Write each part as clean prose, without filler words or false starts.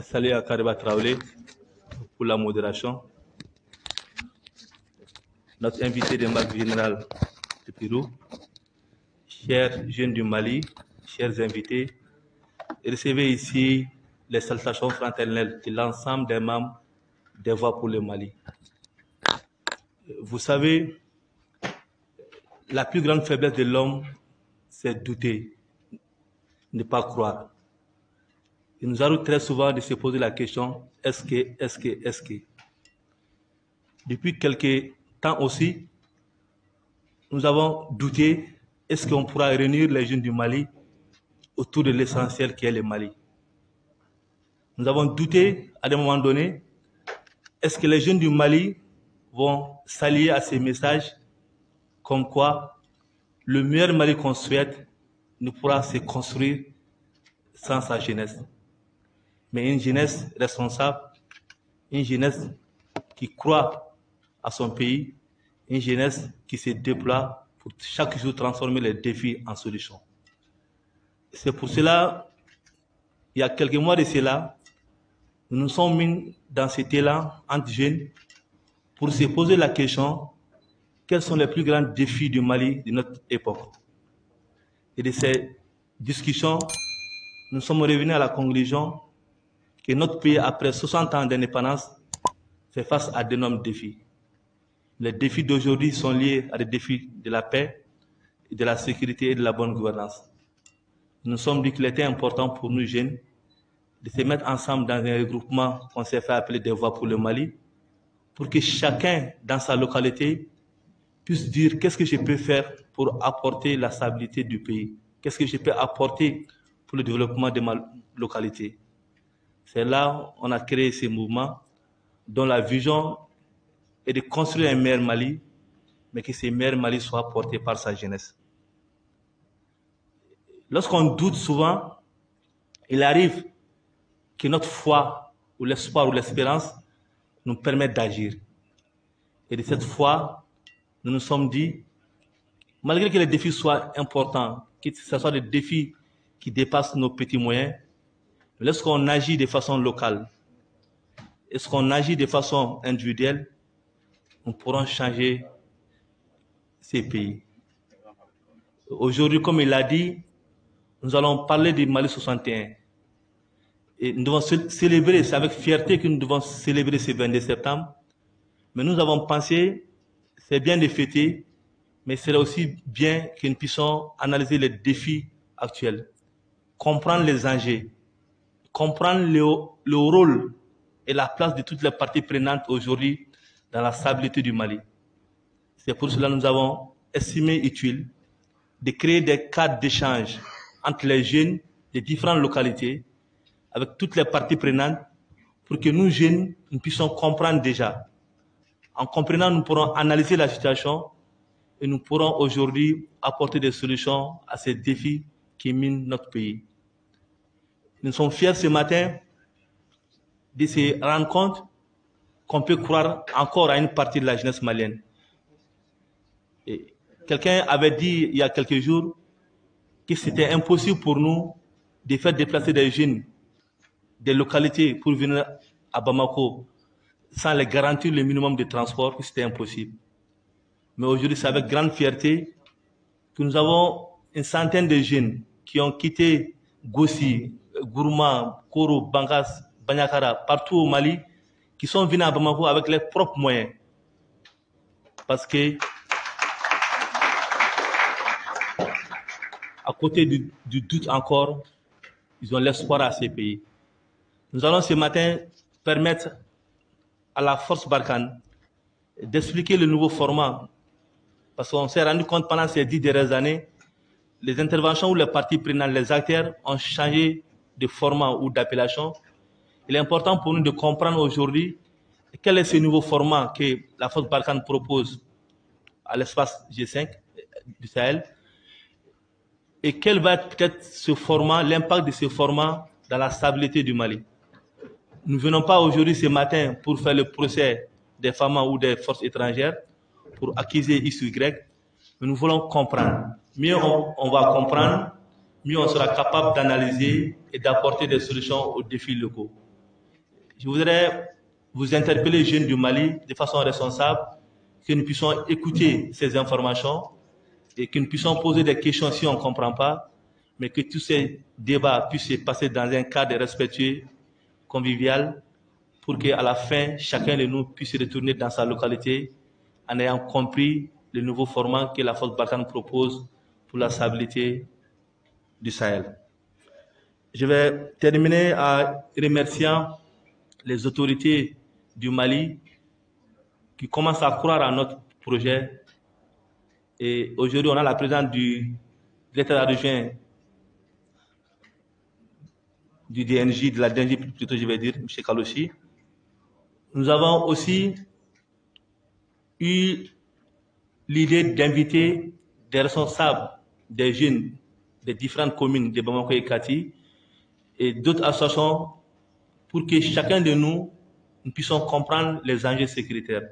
Salut à Kariba Traoré pour la modération. Notre invité de marque générale de Pérou, chers jeunes du Mali, chers invités, recevez ici les salutations fraternelles de l'ensemble des membres des Voix pour le Mali. Vous savez, la plus grande faiblesse de l'homme, c'est douter, ne pas croire. Il nous arrive très souvent de se poser la question, est-ce que. Depuis quelques temps aussi, nous avons douté, est-ce qu'on pourra réunir les jeunes du Mali autour de l'essentiel qui est le Mali. Nous avons douté à un moment donné, est-ce que les jeunes du Mali vont s'allier à ces messages comme quoi le meilleur Mali qu'on souhaite ne pourra se construire sans sa jeunesse. Mais une jeunesse responsable, une jeunesse qui croit à son pays, une jeunesse qui se déploie pour chaque jour transformer les défis en solutions. C'est pour cela, il y a quelques mois de cela, nous nous sommes mis dans cet élan entre jeunes pour se poser la question, quels sont les plus grands défis du Mali de notre époque? Et de ces discussions, nous sommes revenus à la conclusion que notre pays, après 60 ans d'indépendance, fait face à d'énormes défis. Les défis d'aujourd'hui sont liés à des défis de la paix, de la sécurité et de la bonne gouvernance. Nous nous sommes dit qu'il était important pour nous jeunes de se mettre ensemble dans un regroupement qu'on s'est fait appeler des Voix pour le Mali, pour que chacun dans sa localité puisse dire qu'est-ce que je peux faire pour apporter la stabilité du pays, qu'est-ce que je peux apporter pour le développement de ma localité. C'est là qu'on a créé ces mouvements dont la vision est de construire un meilleur Mali, mais que ce meilleur Mali soit porté par sa jeunesse. Lorsqu'on doute souvent, il arrive que notre foi ou l'espoir ou l'espérance nous permettent d'agir. Et de cette foi, nous nous sommes dit, malgré que les défis soient importants, que ce soit des défis qui dépassent nos petits moyens, lorsqu'on agit de façon locale, est-ce qu'on agit de façon individuelle, nous pourrons changer ces pays. Aujourd'hui, comme il l'a dit, nous allons parler du Mali 61. Et nous devons célébrer, c'est avec fierté que nous devons célébrer ce 22 septembre. Mais nous avons pensé, c'est bien de fêter, mais c'est aussi bien que nous puissions analyser les défis actuels, comprendre les enjeux, comprendre le rôle et la place de toutes les parties prenantes aujourd'hui dans la stabilité du Mali. C'est pour cela que nous avons estimé utile de créer des cadres d'échange entre les jeunes des différentes localités, avec toutes les parties prenantes, pour que nous, jeunes, nous puissions comprendre déjà. En comprenant, nous pourrons analyser la situation et nous pourrons aujourd'hui apporter des solutions à ces défis qui minent notre pays. Nous sommes fiers ce matin de se rendre compte qu'on peut croire encore à une partie de la jeunesse malienne. Quelqu'un avait dit il y a quelques jours que c'était impossible pour nous de faire déplacer des jeunes des localités pour venir à Bamako sans les garantir le minimum de transport, que c'était impossible. Mais aujourd'hui, c'est avec grande fierté que nous avons une centaine de jeunes qui ont quitté Gossi, Gourma, Koro, Bangas, Banyakara, partout au Mali, qui sont venus à Bamako avec leurs propres moyens. Parce que, à côté du doute encore, ils ont l'espoir à ces pays. Nous allons ce matin permettre à la force Barkhane d'expliquer le nouveau format. Parce qu'on s'est rendu compte pendant ces 10 dernières années, les interventions ou les parties prenantes, les acteurs ont changé de format ou d'appellation. Il est important pour nous de comprendre aujourd'hui quel est ce nouveau format que la force Barkhane propose à l'espace G5 du Sahel et quel va être peut-être ce format, l'impact de ce format dans la stabilité du Mali. Nous ne venons pas aujourd'hui ce matin pour faire le procès des FAMA ou des forces étrangères pour accuser X ou Y, mais nous voulons comprendre. Mieux on va comprendre, mieux on sera capable d'analyser et d'apporter des solutions aux défis locaux. Je voudrais vous interpeller, jeunes du Mali, de façon responsable, que nous puissions écouter ces informations et que nous puissions poser des questions si on ne comprend pas, mais que tous ces débats puissent se passer dans un cadre respectueux, convivial, pour qu'à la fin, chacun de nous puisse retourner dans sa localité en ayant compris le nouveau format que la Force Barkhane propose pour la stabilité du Sahel. Je vais terminer en remerciant les autorités du Mali qui commencent à croire à notre projet. Et aujourd'hui, on a la présidente du directeur adjoint du DNJ, de la DNJ plutôt, je vais dire, M. Kaloshi. Nous avons aussi eu l'idée d'inviter des responsables des jeunes des différentes communes de Bamako et Kati et d'autres associations pour que chacun de nous puissions comprendre les enjeux sécuritaires.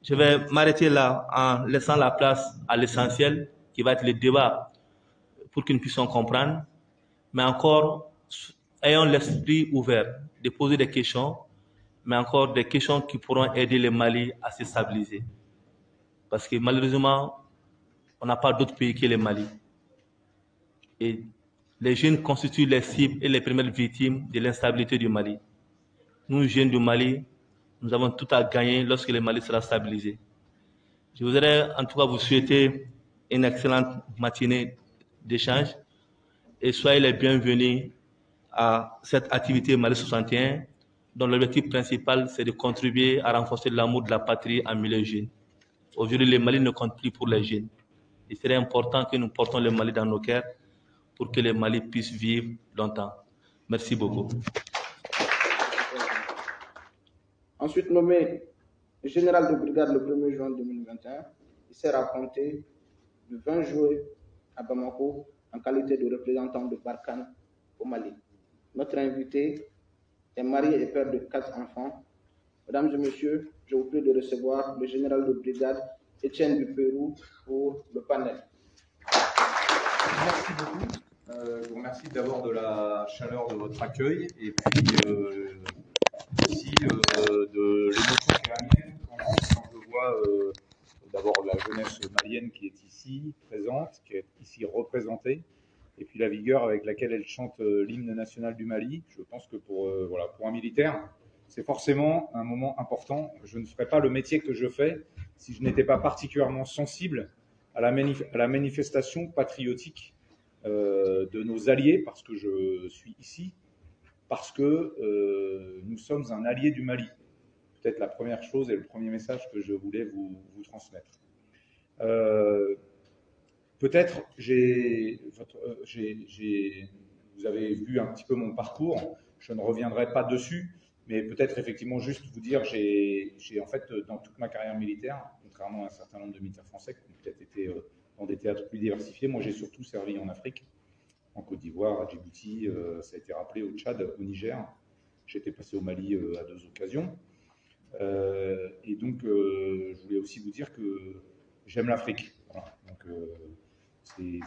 Je vais m'arrêter là en laissant la place à l'essentiel qui va être le débat pour que nous puissions comprendre, mais encore ayons l'esprit ouvert de poser des questions, mais encore des questions qui pourront aider le Mali à se stabiliser. Parce que malheureusement, on n'a pas d'autre pays que le Mali. Et les jeunes constituent les cibles et les premières victimes de l'instabilité du Mali. Nous, jeunes du Mali, nous avons tout à gagner lorsque le Mali sera stabilisé. Je voudrais en tout cas vous souhaiter une excellente matinée d'échange et soyez les bienvenus à cette activité Mali 61 dont l'objectif principal c'est de contribuer à renforcer l'amour de la patrie en milieu jeune. Aujourd'hui, le Mali ne compte plus pour les jeunes. Il serait important que nous portons le Mali dans nos cœurs pour que le Mali puisse vivre longtemps. Merci beaucoup. Ensuite nommé général de brigade le 1er juin 2021, il s'est raconté le 20 juillet à Bamako en qualité de représentant de Barkhane au Mali. Notre invité est marié et père de 4 enfants. Mesdames et messieurs, je vous prie de recevoir le général de brigade Étienne du Pérou pour le panel. Merci beaucoup. Je vous remercie d'abord de la chaleur de votre accueil et puis aussi de l'émotion qui est la mienne quand je vois d'abord la jeunesse malienne qui est ici présente, qui est ici représentée, et puis la vigueur avec laquelle elle chante l'hymne national du Mali. Je pense que pour un militaire, c'est forcément un moment important. Je ne ferais pas le métier que je fais si je n'étais pas particulièrement sensible à la manifestation patriotique de nos alliés, parce que je suis ici, parce que nous sommes un allié du Mali. Peut-être la première chose et le premier message que je voulais vous transmettre. Peut-être, vous avez vu un petit peu mon parcours, je ne reviendrai pas dessus, mais peut-être effectivement juste vous dire, j'ai en fait, dans toute ma carrière militaire, contrairement à un certain nombre de militaires français qui ont peut-être été dans des théâtres plus diversifiés, moi j'ai surtout servi en Afrique, en Côte d'Ivoire, à Djibouti, ça a été rappelé, au Tchad, au Niger. J'ai été passé au Mali à 2 occasions. Et donc, je voulais aussi vous dire que j'aime l'Afrique. Voilà. Donc, c'est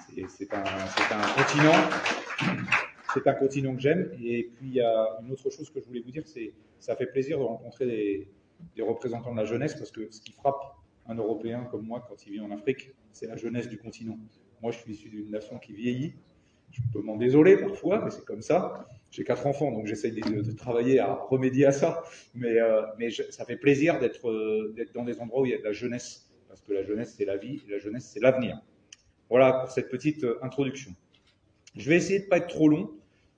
un continent que j'aime. Et puis, il y a une autre chose que je voulais vous dire, c'est ça fait plaisir de rencontrer des représentants de la jeunesse, parce que ce qui frappe un Européen comme moi quand il vit en Afrique, c'est la jeunesse du continent. Moi, je suis issu d'une nation qui vieillit. Je peux m'en désoler parfois, mais c'est comme ça. J'ai 4 enfants, donc j'essaye de travailler à remédier à ça. Mais ça fait plaisir d'être dans des endroits où il y a de la jeunesse, parce que la jeunesse, c'est la vie, et la jeunesse, c'est l'avenir. Voilà pour cette petite introduction. Je vais essayer de ne pas être trop long.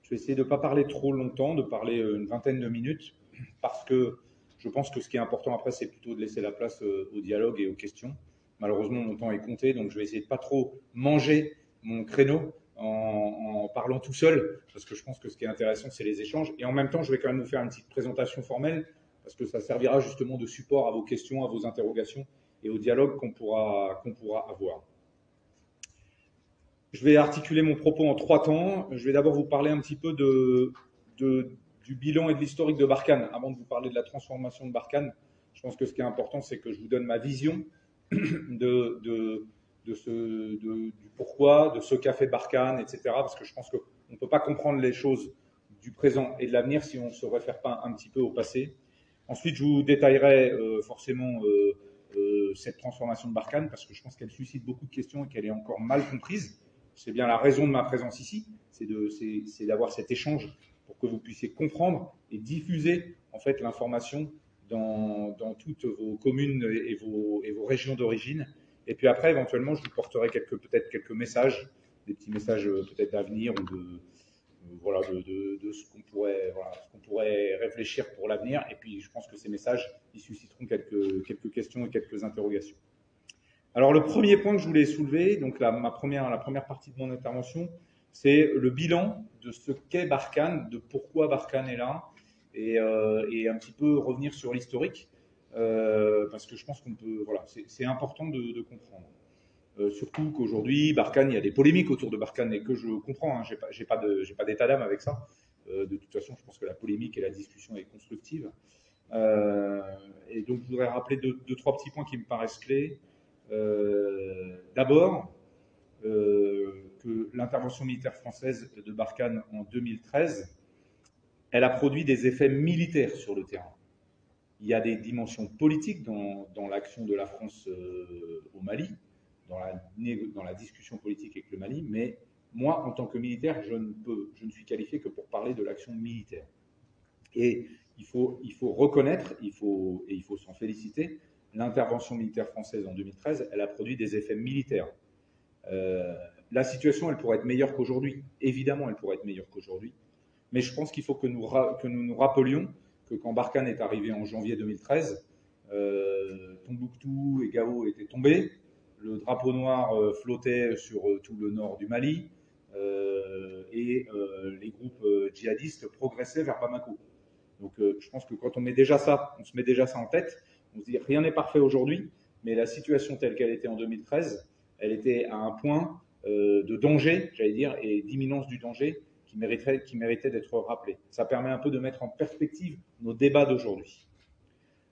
Je vais essayer de ne pas parler trop longtemps, de parler une vingtaine de minutes, parce que je pense que ce qui est important après, c'est plutôt de laisser la place au dialogue et aux questions. Malheureusement, mon temps est compté, donc je vais essayer de ne pas trop manger mon créneau en parlant tout seul, parce que je pense que ce qui est intéressant, c'est les échanges. Et en même temps, je vais quand même vous faire une petite présentation formelle, parce que ça servira justement de support à vos questions, à vos interrogations et au dialogue qu'on pourra avoir. Je vais articuler mon propos en 3 temps. Je vais d'abord vous parler un petit peu du bilan et de l'historique de Barkhane, avant de vous parler de la transformation de Barkhane. Je pense que ce qui est important, c'est que je vous donne ma vision du pourquoi, de ce qu'a fait Barkhane, etc. Parce que je pense qu'on ne peut pas comprendre les choses du présent et de l'avenir si on ne se réfère pas un petit peu au passé. Ensuite, je vous détaillerai forcément cette transformation de Barkhane parce que je pense qu'elle suscite beaucoup de questions et qu'elle est encore mal comprise. C'est bien la raison de ma présence ici, c'est d'avoir cet échange pour que vous puissiez comprendre et diffuser en fait l'information dans toutes vos communes et vos régions d'origine. Et puis après, éventuellement, je vous porterai peut-être quelques messages, des petits messages peut-être d'avenir ou de ce qu'on pourrait réfléchir pour l'avenir. Et puis, je pense que ces messages, ils susciteront quelques questions et quelques interrogations. Alors, le premier point que je voulais soulever, donc la première partie de mon intervention, c'est le bilan de ce qu'est Barkhane, de pourquoi Barkhane est là, et un petit peu revenir sur l'historique, parce que je pense qu'on peut, voilà, c'est important de comprendre. Surtout qu'aujourd'hui, Barkhane, il y a des polémiques autour de Barkhane, et que je comprends, hein, j'ai pas d'état d'âme avec ça. De toute façon, je pense que la polémique et la discussion est constructive. Et donc, je voudrais rappeler deux, trois petits points qui me paraissent clés. D'abord, que l'intervention militaire française de Barkhane en 2013, elle a produit des effets militaires sur le terrain. Il y a des dimensions politiques dans l'action de la France au Mali, dans la discussion politique avec le Mali, mais moi, en tant que militaire, je ne suis qualifié que pour parler de l'action militaire. Et il faut reconnaître, il faut s'en féliciter, l'intervention militaire française en 2013, elle a produit des effets militaires. La situation, elle pourrait être meilleure qu'aujourd'hui. Évidemment, elle pourrait être meilleure qu'aujourd'hui. Mais je pense qu'il faut que nous nous rappelions que quand Barkhane est arrivé en janvier 2013, Tombouctou et Gao étaient tombés, le drapeau noir flottait sur tout le nord du Mali, et les groupes djihadistes progressaient vers Bamako. Donc je pense que quand on se met déjà ça en tête, on se dit rien n'est parfait aujourd'hui, mais la situation telle qu'elle était en 2013, elle était à un point de danger, j'allais dire, et d'imminence du danger qui méritait d'être rappelé. Ça permet un peu de mettre en perspective nos débats d'aujourd'hui.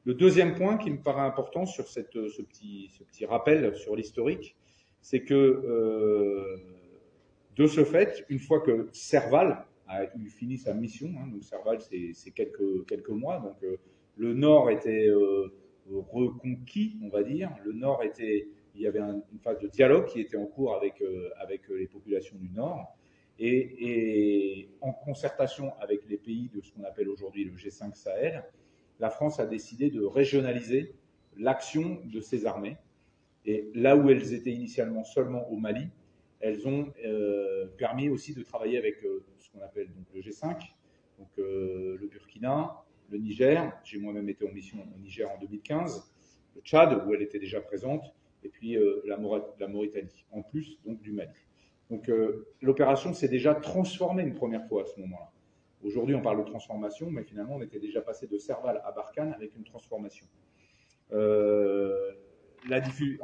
Le deuxième point qui me paraît important sur ce petit rappel sur l'historique, c'est que de ce fait, une fois que Serval a fini sa mission, hein, donc Serval c'est quelques mois, donc le Nord était reconquis, on va dire. Le Nord il y avait une phase de dialogue qui était en cours avec les populations du Nord. Et en concertation avec les pays de ce qu'on appelle aujourd'hui le G5 Sahel, la France a décidé de régionaliser l'action de ses armées. Et là où elles étaient initialement seulement au Mali, elles ont permis aussi de travailler avec ce qu'on appelle donc, le G5, donc le Burkina, le Niger. J'ai moi-même été en mission au Niger en 2015, le Tchad, où elle était déjà présente, et puis la Mauritanie, en plus donc du Mali. Donc l'opération s'est déjà transformée une première fois à ce moment-là. Aujourd'hui, on parle de transformation, mais finalement, on était déjà passé de Serval à Barkhane avec une transformation. En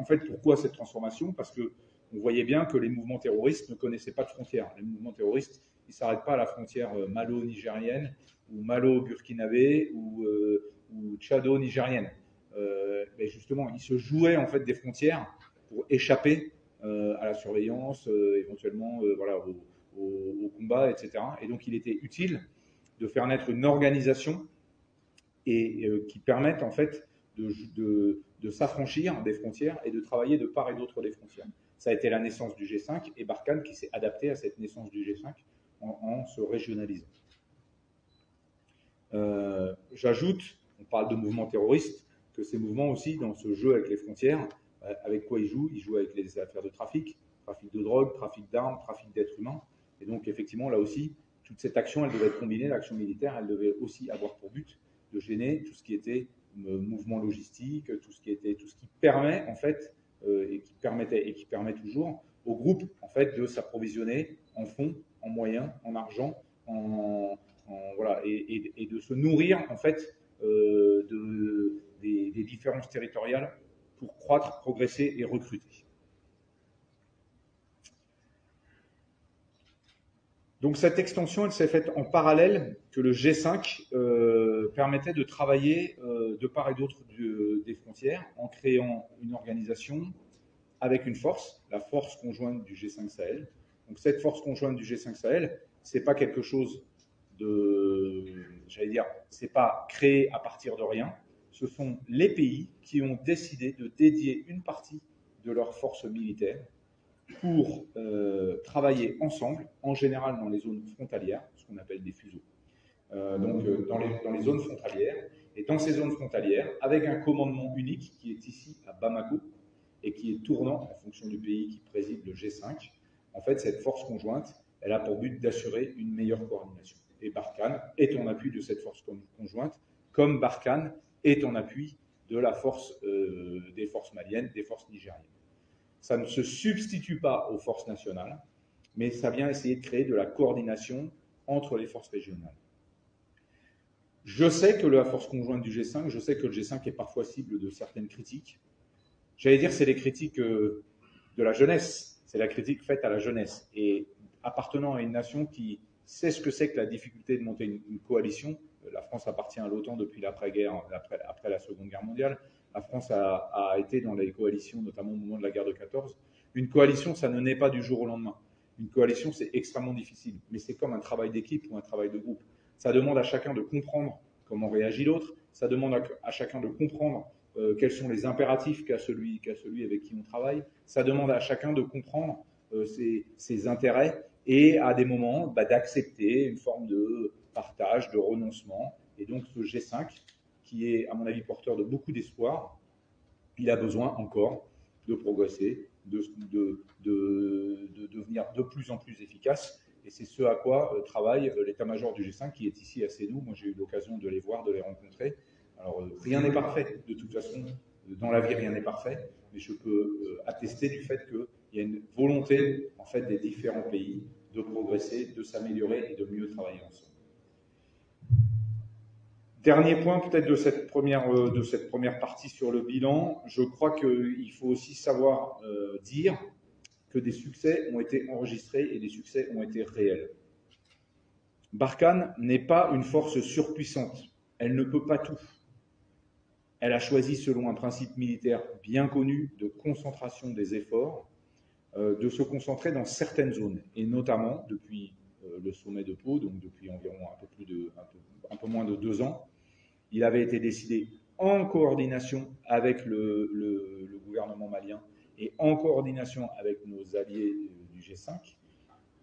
fait, pourquoi cette transformation? Parce qu'on voyait bien que les mouvements terroristes ne connaissaient pas de frontières. Les mouvements terroristes, ils ne s'arrêtent pas à la frontière malo-nigérienne ou malo-burkinabé ou tchado-nigérienne. Mais justement, ils se jouaient en fait des frontières pour échapper à la surveillance, éventuellement voilà, au combat, etc. Et donc, il était utile de faire naître une organisation qui permette en fait de s'affranchir des frontières et de travailler de part et d'autre des frontières. Ça a été la naissance du G5 et Barkhane qui s'est adapté à cette naissance du G5 en se régionalisant. J'ajoute, on parle de mouvements terroristes, que ces mouvements aussi, dans ce jeu avec les frontières, avec quoi ils jouent? Ils jouent avec les affaires de trafic de drogue, trafic d'armes, trafic d'êtres humains. Et donc, effectivement, là aussi, toute cette action, elle devait être combinée, l'action militaire, elle devait aussi avoir pour but de gêner tout ce qui était mouvement logistique, tout ce qui permet, en fait, et qui permettait et qui permet toujours au groupe, en fait, de s'approvisionner en fonds, en moyens, en argent, voilà, et de se nourrir, en fait, des différences territoriales pour croître, progresser et recruter. Donc cette extension, elle s'est faite en parallèle que le G5 permettait de travailler de part et d'autre des frontières en créant une organisation avec une force, la force conjointe du G5 Sahel. Donc cette force conjointe du G5 Sahel, c'est pas quelque chose de, j'allais dire, c'est pas créé à partir de rien. Ce sont les pays qui ont décidé de dédier une partie de leurs forces militaires pour travailler ensemble, en général dans les zones frontalières, ce qu'on appelle des fuseaux. Dans les zones frontalières, et dans ces zones frontalières, avec un commandement unique qui est ici à Bamako, et qui est tournant en fonction du pays qui préside le G5. En fait, cette force conjointe, elle a pour but d'assurer une meilleure coordination. Et Barkhane est en appui de cette force conjointe, comme Barkhane est en appui de la force des forces maliennes, des forces nigériennes. Ça ne se substitue pas aux forces nationales, mais ça vient essayer de créer de la coordination entre les forces régionales. Je sais que la force conjointe du G5, je sais que le G5 est parfois cible de certaines critiques. J'allais dire, c'est les critiques de la jeunesse, c'est la critique faite à la jeunesse. Et appartenant à une nation qui sait ce que c'est que la difficulté de monter une coalition, la France appartient à l'OTAN depuis l'après-guerre, après la Seconde Guerre mondiale. La France a été dans les coalitions, notamment au moment de la guerre de 14. Une coalition, ça ne naît pas du jour au lendemain. Une coalition, c'est extrêmement difficile, mais c'est comme un travail d'équipe ou un travail de groupe. Ça demande à chacun de comprendre comment réagit l'autre, ça demande à chacun de comprendre quels sont les impératifs qu'a celui avec qui on travaille. Ça demande à chacun de comprendre ses intérêts et à des moments d'accepter une forme de partage, de renoncement. Et donc ce G5, qui est à mon avis porteur de beaucoup d'espoir, il a besoin encore de progresser, de devenir de plus en plus efficace. Et c'est ce à quoi travaille l'état-major du G5 qui est ici à Sénou. Moi, j'ai eu l'occasion de les voir, de les rencontrer. Alors, rien n'est parfait, de toute façon. Dans la vie, rien n'est parfait. Mais je peux attester du fait qu'il y a une volonté, en fait, des différents pays de progresser, de s'améliorer et de mieux travailler ensemble. Dernier point peut-être de cette première partie sur le bilan, je crois qu'il faut aussi savoir dire que des succès ont été enregistrés et des succès ont été réels. Barkhane n'est pas une force surpuissante, elle ne peut pas tout. Elle a choisi, selon un principe militaire bien connu, de concentration des efforts, de se concentrer dans certaines zones, et notamment depuis le sommet de Pau, donc depuis environ un peu moins de 2 ans, il avait été décidé en coordination avec le gouvernement malien et en coordination avec nos alliés du G5,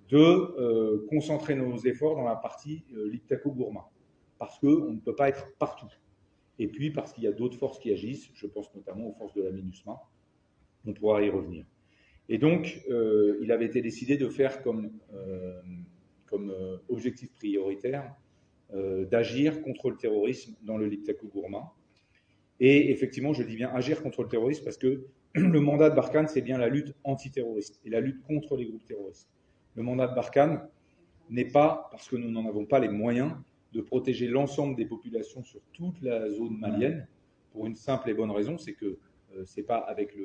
de concentrer nos efforts dans la partie Liptako-Gourma, parce qu'on ne peut pas être partout. Et puis parce qu'il y a d'autres forces qui agissent, je pense notamment aux forces de la MINUSMA, on pourra y revenir. Et donc, il avait été décidé de faire comme objectif prioritaire d'agir contre le terrorisme dans le Liptako-Gourma. Et effectivement, je dis bien agir contre le terrorisme parce que le mandat de Barkhane, c'est bien la lutte antiterroriste et la lutte contre les groupes terroristes. Le mandat de Barkhane n'est pas, parce que nous n'en avons pas les moyens, de protéger l'ensemble des populations sur toute la zone malienne, pour une simple et bonne raison, c'est que ce n'est pas avec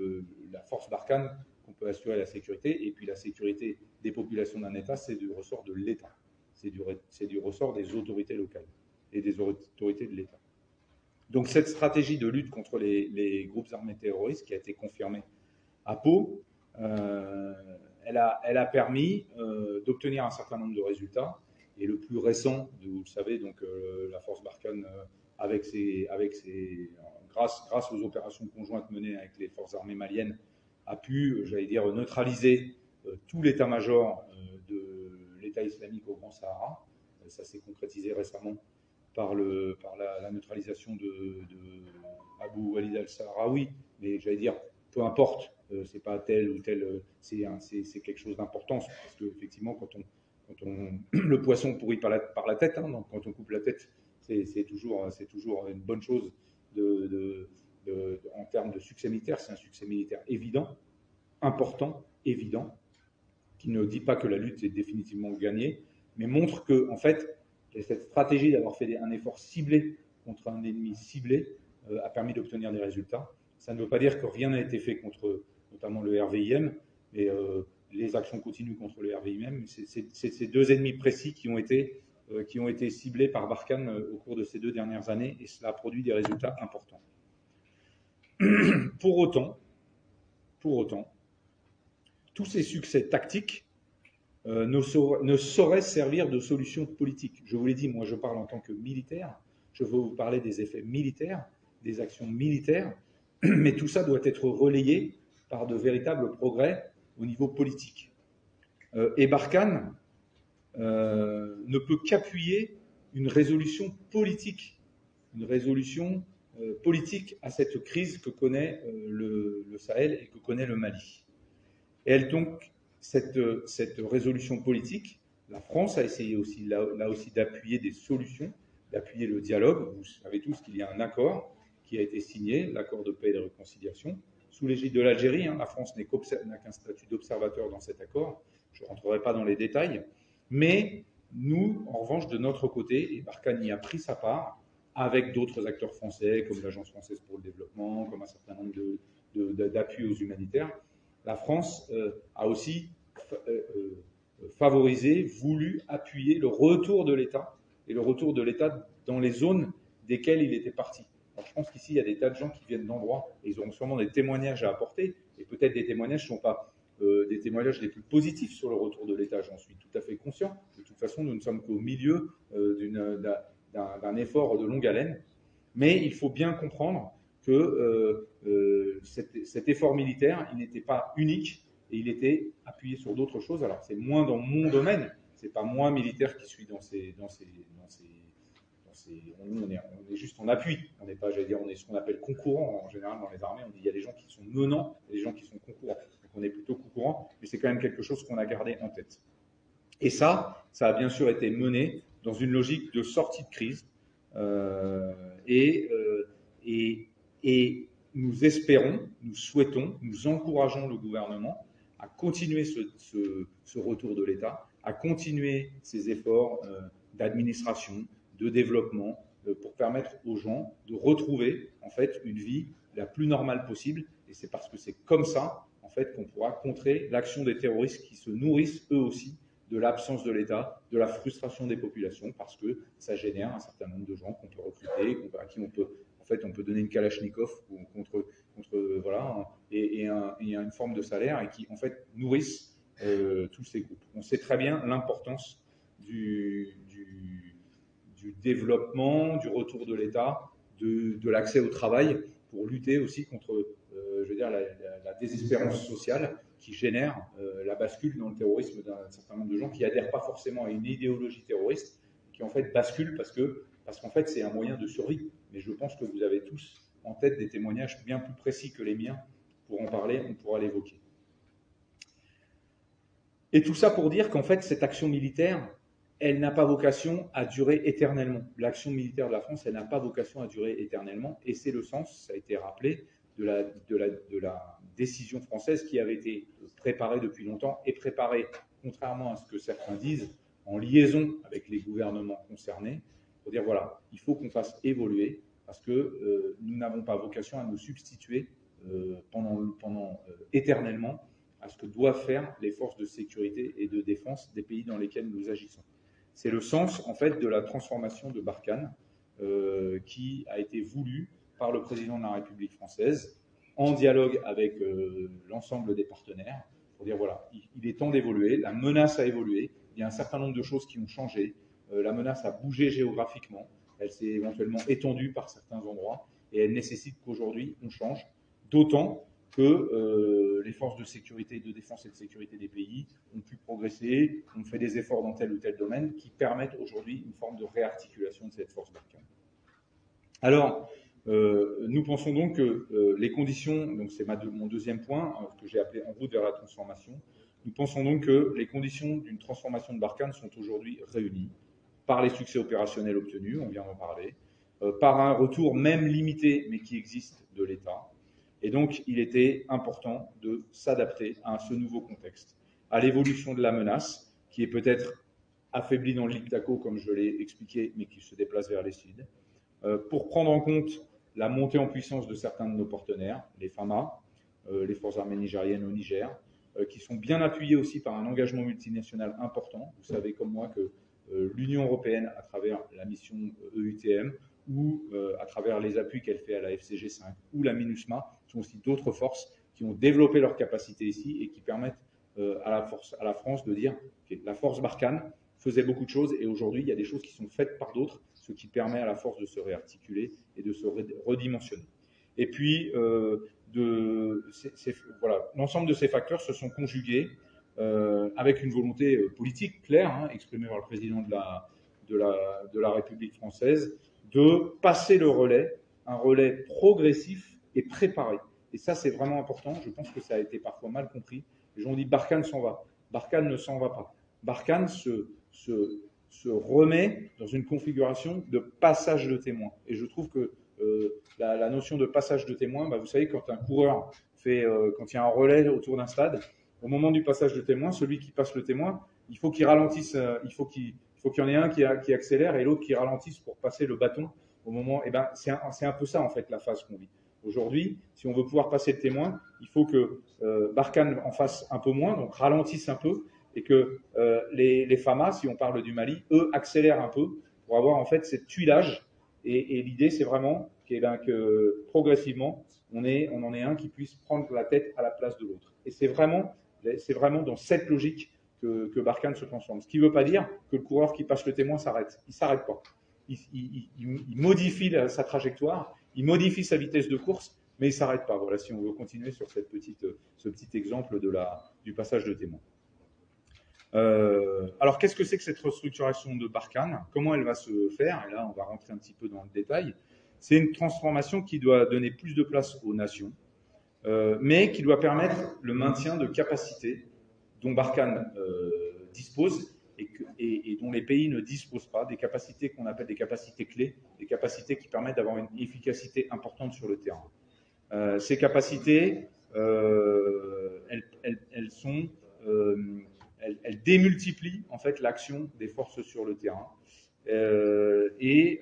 la force Barkhane qu'on peut assurer la sécurité, et puis la sécurité des populations d'un État, c'est du ressort de l'État. C'est du ressort des autorités locales et des autorités de l'État. Donc cette stratégie de lutte contre les groupes armés terroristes qui a été confirmée à Pau, elle a permis d'obtenir un certain nombre de résultats. Et le plus récent, vous le savez, donc la force Barkhane, grâce aux opérations conjointes menées avec les forces armées maliennes, a pu, j'allais dire, neutraliser tout l'état-major de l'État islamique au Grand Sahara. Ça s'est concrétisé récemment par la neutralisation de Abu Walid al-Sahraoui, mais j'allais dire, peu importe, c'est pas tel ou tel, c'est quelque chose d'important, parce qu'effectivement, quand le poisson pourrit par la tête, hein, donc quand on coupe la tête, c'est toujours une bonne chose en termes de succès militaire. C'est un succès militaire évident, important, évident, qui ne dit pas que la lutte est définitivement gagnée, mais montre que, en fait, cette stratégie d'avoir fait un effort ciblé contre un ennemi ciblé a permis d'obtenir des résultats. Ça ne veut pas dire que rien n'a été fait contre notamment le RVIM, mais les actions continuent contre le RVIM. C'est ces deux ennemis précis qui ont été ciblés par Barkhane au cours de ces 2 dernières années, et cela a produit des résultats importants. Pour autant, tous ces succès tactiques ne sauraient servir de solution politique. Je vous l'ai dit, moi je parle en tant que militaire, je veux vous parler des effets militaires, des actions militaires, mais tout ça doit être relayé par de véritables progrès au niveau politique. Et Barkhane ne peut qu'appuyer une résolution politique à cette crise que connaît le Sahel et que connaît le Mali. Et donc, cette résolution politique, la France a essayé aussi, là aussi d'appuyer des solutions, d'appuyer le dialogue. Vous savez tous qu'il y a un accord qui a été signé, l'accord de paix et de réconciliation, sous l'égide de l'Algérie. La France n'a qu'un statut d'observateur dans cet accord. Je ne rentrerai pas dans les détails. Mais nous, en revanche, de notre côté, et Barkhane y a pris sa part, avec d'autres acteurs français, comme l'Agence française pour le développement, comme un certain nombre d'appuis aux humanitaires, la France a aussi favorisé, voulu appuyer le retour de l'État, et le retour de l'État dans les zones desquelles il était parti. Alors, je pense qu'ici, il y a des tas de gens qui viennent d'endroits, et ils auront sûrement des témoignages à apporter, et peut-être des témoignages ne sont pas des témoignages les plus positifs sur le retour de l'État, j'en suis tout à fait conscient. De toute façon, nous ne sommes qu'au milieu d'un effort de longue haleine, mais il faut bien comprendre que cet effort militaire, il n'était pas unique et il était appuyé sur d'autres choses. Alors, c'est moins dans mon domaine, c'est pas moi militaire qui suis dans ces nous, on est juste en appui. On n'est pas, j'allais dire, on est ce qu'on appelle concourant en général dans les armées. On dit il y a des gens qui sont menants et des gens qui sont concourants. Donc on est plutôt concourant, mais c'est quand même quelque chose qu'on a gardé en tête. Et ça a bien sûr été mené dans une logique de sortie de crise. Et nous espérons, nous souhaitons, nous encourageons le gouvernement à continuer ce retour de l'État, à continuer ces efforts d'administration, de développement, pour permettre aux gens de retrouver en fait une vie la plus normale possible. Et c'est parce que c'est comme ça en fait qu'on pourra contrer l'action des terroristes qui se nourrissent eux aussi de l'absence de l'État, de la frustration des populations, parce que ça génère un certain nombre de gens qu'on peut recruter, à qui on peut donner une Kalachnikov contre voilà, et une forme de salaire, et qui en fait nourrissent tous ces groupes. On sait très bien l'importance du développement, du retour de l'État, de l'accès au travail, pour lutter aussi contre la désespérance sociale qui génère la bascule dans le terrorisme d'un certain nombre de gens qui n'adhèrent pas forcément à une idéologie terroriste, qui en fait basculent parce qu'en fait c'est un moyen de survie. Mais je pense que vous avez tous en tête des témoignages bien plus précis que les miens. Pour en parler, on pourra l'évoquer. Et tout ça pour dire qu'en fait cette action militaire, elle n'a pas vocation à durer éternellement. L'action militaire de la France, elle n'a pas vocation à durer éternellement, et c'est le sens, ça a été rappelé, de la décision française qui avait été préparée depuis longtemps, et préparée, contrairement à ce que certains disent, en liaison avec les gouvernements concernés, pour dire voilà, il faut qu'on fasse évoluer, parce que nous n'avons pas vocation à nous substituer pendant éternellement à ce que doivent faire les forces de sécurité et de défense des pays dans lesquels nous agissons. C'est le sens, en fait, de la transformation de Barkhane qui a été voulue par le président de la République française en dialogue avec l'ensemble des partenaires pour dire voilà, il est temps d'évoluer, la menace a évolué, il y a un certain nombre de choses qui ont changé, la menace a bougé géographiquement, elle s'est éventuellement étendue par certains endroits et elle nécessite qu'aujourd'hui on change, d'autant que les forces de sécurité, de défense et de sécurité des pays ont pu progresser, ont fait des efforts dans tel ou tel domaine qui permettent aujourd'hui une forme de réarticulation de cette force Barkhane. Alors, nous pensons donc que les conditions, donc c'est mon deuxième point, que j'ai appelé en route vers la transformation, nous pensons donc que les conditions d'une transformation de Barkhane sont aujourd'hui réunies par les succès opérationnels obtenus, on vient d'en parler, par un retour même limité, mais qui existe, de l'État. Et donc, il était important de s'adapter à ce nouveau contexte, à l'évolution de la menace, qui est peut-être affaiblie dans le Liptako, comme je l'ai expliqué, mais qui se déplace vers les Sud, pour prendre en compte la montée en puissance de certains de nos partenaires, les FAMA, les forces armées nigériennes au Niger, qui sont bien appuyés aussi par un engagement multinational important. Vous savez comme moi que l'Union européenne, à travers la mission EUTM, ou à travers les appuis qu'elle fait à la FCG5 ou la MINUSMA, sont aussi d'autres forces qui ont développé leurs capacités ici et qui permettent à la France de dire que la force Barkhane faisait beaucoup de choses et aujourd'hui il y a des choses qui sont faites par d'autres, ce qui permet à la force de se réarticuler et de se redimensionner. Et puis, voilà, l'ensemble de ces facteurs se sont conjugués avec une volonté politique claire, hein, exprimée par le président de la République française, de passer le relais, un relais progressif et préparé. Et ça, c'est vraiment important. Je pense que ça a été parfois mal compris. Les gens ont dit Barkhane s'en va. Barkhane ne s'en va pas. Barkhane se remet dans une configuration de passage de témoin. Et je trouve que la notion de passage de témoin, bah, vous savez, quand un coureur fait, quand il y a un relais autour d'un stade, au moment du passage de témoin, celui qui passe le témoin, il faut qu'il ralentisse, il faut qu'il y en ait un qui accélère et l'autre qui ralentisse pour passer le bâton au moment. Et ben, c'est un peu ça en fait la phase qu'on vit. Aujourd'hui, si on veut pouvoir passer le témoin, il faut que Barkhane en fasse un peu moins, donc ralentisse un peu, et que les FAMA, si on parle du Mali, eux accélèrent un peu pour avoir en fait cette tuilage. Et l'idée, c'est vraiment que progressivement, on en ait un qui puisse prendre la tête à la place de l'autre. Et c'est vraiment dans cette logique que Barkhane se transforme. Ce qui ne veut pas dire que le coureur qui passe le témoin s'arrête. Il ne s'arrête pas. Il modifie sa trajectoire, il modifie sa vitesse de course, mais il ne s'arrête pas. Voilà, si on veut continuer sur ce petit exemple du passage de témoin. Alors, qu'est-ce que c'est que cette restructuration de Barkhane? Comment elle va se faire? Et là, on va rentrer un petit peu dans le détail. C'est une transformation qui doit donner plus de place aux nations, mais qui doit permettre le maintien de capacités dont Barkhane dispose et dont les pays ne disposent pas, des capacités qu'on appelle des capacités clés, des capacités qui permettent d'avoir une efficacité importante sur le terrain. Ces capacités, elles démultiplient en fait l'action des forces sur le terrain. Et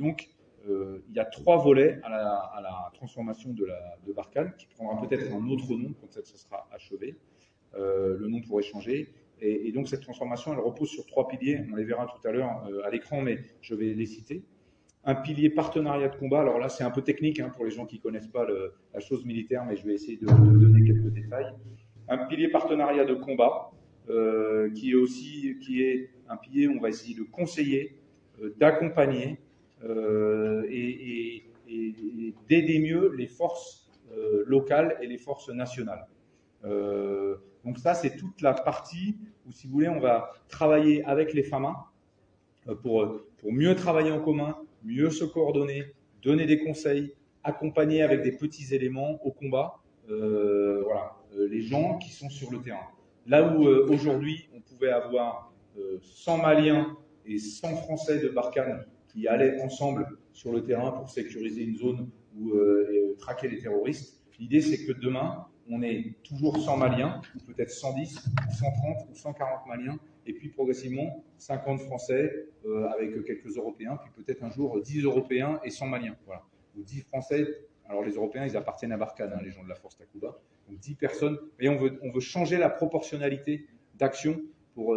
donc, il y a 3 volets à la transformation de Barkhane, qui prendra peut-être un autre nom quand ça sera achevé. Le nom pourrait changer. Et donc, cette transformation, elle repose sur 3 piliers. On les verra tout à l'heure à l'écran, mais je vais les citer. Un pilier partenariat de combat. Alors là, c'est un peu technique hein, pour les gens qui ne connaissent pas la chose militaire, mais je vais essayer de donner quelques détails. Un pilier partenariat de combat, qui est un pilier où on va essayer de conseiller, d'accompagner et d'aider mieux les forces locales et les forces nationales. Donc ça, c'est toute la partie où, si vous voulez, on va travailler avec les FAMA pour mieux travailler en commun, mieux se coordonner, donner des conseils, accompagner avec des petits éléments au combat voilà, les gens qui sont sur le terrain. Là où aujourd'hui, on pouvait avoir 100 Maliens et 100 Français de Barkhane qui allaient ensemble sur le terrain pour sécuriser une zone ou traquer les terroristes, l'idée c'est que demain, on est toujours 100 Maliens, ou peut-être 110, 130 ou 140 Maliens, et puis progressivement 50 Français avec quelques Européens, puis peut-être un jour 10 Européens et 100 Maliens. Voilà. Ou 10 Français, alors les Européens, ils appartiennent à Barkhane, hein, les gens de la force Takuba. Donc 10 personnes, et on veut changer la proportionnalité d'action pour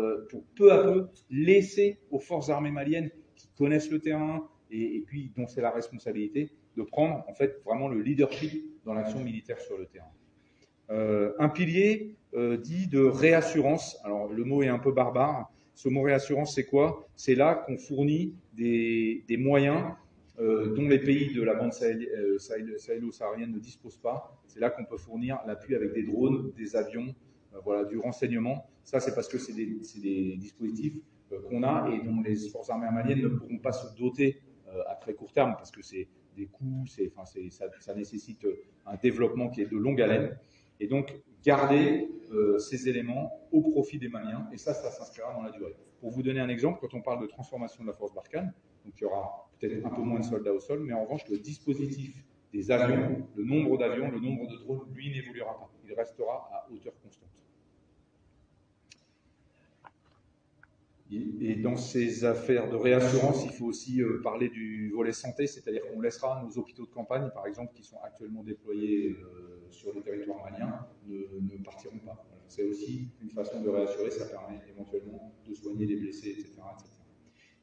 peu à peu laisser aux forces armées maliennes qui connaissent le terrain et puis dont c'est la responsabilité de prendre en fait vraiment le leadership dans l'action militaire sur le terrain. Un pilier dit de réassurance. Alors le mot est un peu barbare. Ce mot réassurance, c'est quoi? C'est là qu'on fournit des moyens dont les pays de la bande sahélo-saharienne ne disposent pas. C'est là qu'on peut fournir l'appui avec des drones, des avions, voilà, du renseignement. Ça, c'est parce que c'est des dispositifs qu'on a et dont les forces armées maliennes ne pourront pas se doter à très court terme parce que c'est des coûts, ça nécessite un développement qui est de longue haleine. Et donc, garder ces éléments au profit des Maliens, et ça s'inscrira dans la durée. Pour vous donner un exemple, quand on parle de transformation de la force Barkhane, donc il y aura peut-être un peu moins de soldats au sol, mais en revanche, le dispositif des avions, le nombre d'avions, le nombre de drones, lui, n'évoluera pas. Il restera à hauteur constante. Et dans ces affaires de réassurance, il faut aussi parler du volet santé, c'est-à-dire qu'on laissera nos hôpitaux de campagne, par exemple, qui sont actuellement déployés sur le territoire malien ne partiront pas. Voilà. C'est aussi une façon de réassurer, ça permet éventuellement de soigner les blessés, etc. etc.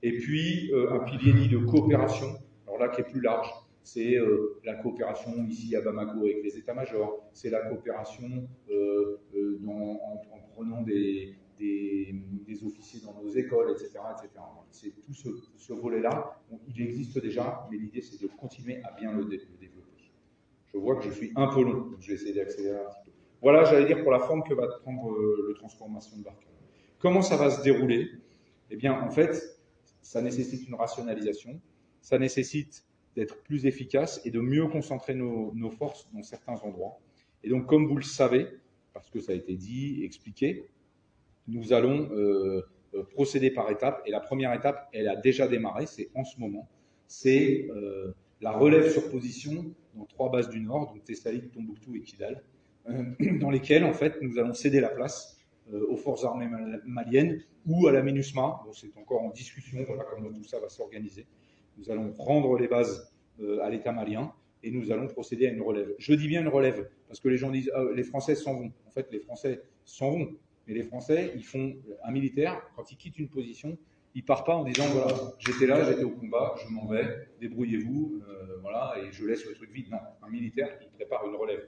Et puis, un pilier dit de coopération, alors là qui est plus large, c'est la coopération ici à Bamako avec les états-majors, c'est la coopération en prenant des officiers dans nos écoles, etc. etc. C'est tout ce volet-là, il existe déjà, mais l'idée c'est de continuer à bien le développer. Je vois que je suis un peu long, donc je vais essayer d'accélérer un petit peu. Voilà, j'allais dire pour la forme que va prendre le transformation de Barkhane. Comment ça va se dérouler? Eh bien, en fait, ça nécessite une rationalisation, ça nécessite d'être plus efficace et de mieux concentrer nos forces dans certains endroits. Et donc, comme vous le savez, parce que ça a été dit, expliqué, nous allons procéder par étapes. Et la première étape, elle a déjà démarré, c'est en ce moment. C'est la relève sur position dans 3 bases du Nord, donc Tessalit, Tombouctou et Kidal, dans lesquelles, en fait, nous allons céder la place aux forces armées maliennes ou à la MINUSMA. Bon, c'est encore en discussion, voilà comment tout ça va s'organiser. Nous allons rendre les bases à l'État malien et nous allons procéder à une relève. Je dis bien une relève, parce que les gens disent les Français s'en vont. En fait, les Français s'en vont. Mais les Français, ils font un militaire, quand il quitte une position, il ne part pas en disant voilà, j'étais là, j'étais au combat, je m'en vais, débrouillez-vous, voilà, et je laisse le truc vide. Non, un militaire, il prépare une relève.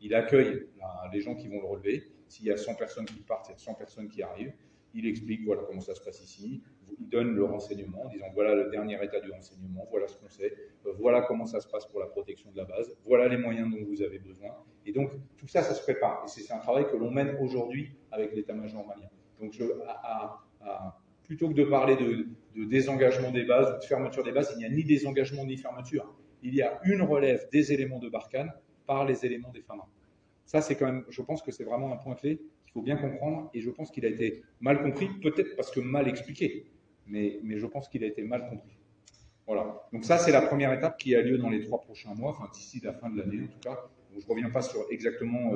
Il accueille les gens qui vont le relever. S'il y a 100 personnes qui partent, il y a 100 personnes qui arrivent. Il explique voilà comment ça se passe ici. Il donne le renseignement en disant voilà le dernier état du renseignement, voilà ce qu'on sait, voilà comment ça se passe pour la protection de la base, voilà les moyens dont vous avez besoin. Et donc tout ça, ça se prépare. Et c'est un travail que l'on mène aujourd'hui avec l'état-major malien. Donc plutôt que de parler de désengagement des bases ou de fermeture des bases, il n'y a ni désengagement ni fermeture. Il y a une relève des éléments de Barkhane par les éléments des FAMA. Ça, c'est quand même, je pense que c'est vraiment un point clé qu'il faut bien comprendre, et je pense qu'il a été mal compris, peut-être parce que mal expliqué, mais je pense qu'il a été mal compris. Voilà. Donc ça, c'est la première étape qui a lieu dans les 3 prochains mois, enfin d'ici la fin de l'année en tout cas. Donc, je ne reviens pas sur exactement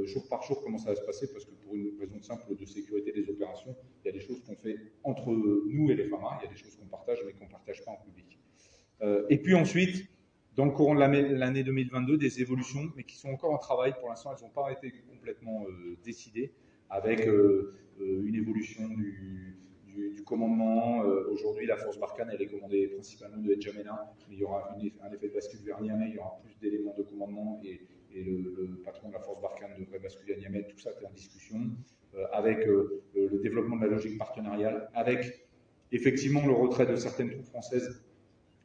jour par jour comment ça va se passer, parce que pour une raison simple de sécurité des opérations, il y a des choses qu'on fait entre nous et les FAMA, il y a des choses qu'on partage mais qu'on ne partage pas en public. Et puis ensuite, dans le courant de l'année 2022, des évolutions, mais qui sont encore en travail. Pour l'instant, elles n'ont pas été complètement décidées, avec une évolution du commandement. Aujourd'hui, la force Barkhane, elle est commandée principalement de N'Djamena, mais il y aura un effet de bascule vers Niamey, il y aura plus d'éléments de commandement, et le patron de la force Barkhane devrait basculer à Niamey. Tout ça est en discussion, avec le développement de la logique partenariale, avec effectivement le retrait de certaines troupes françaises,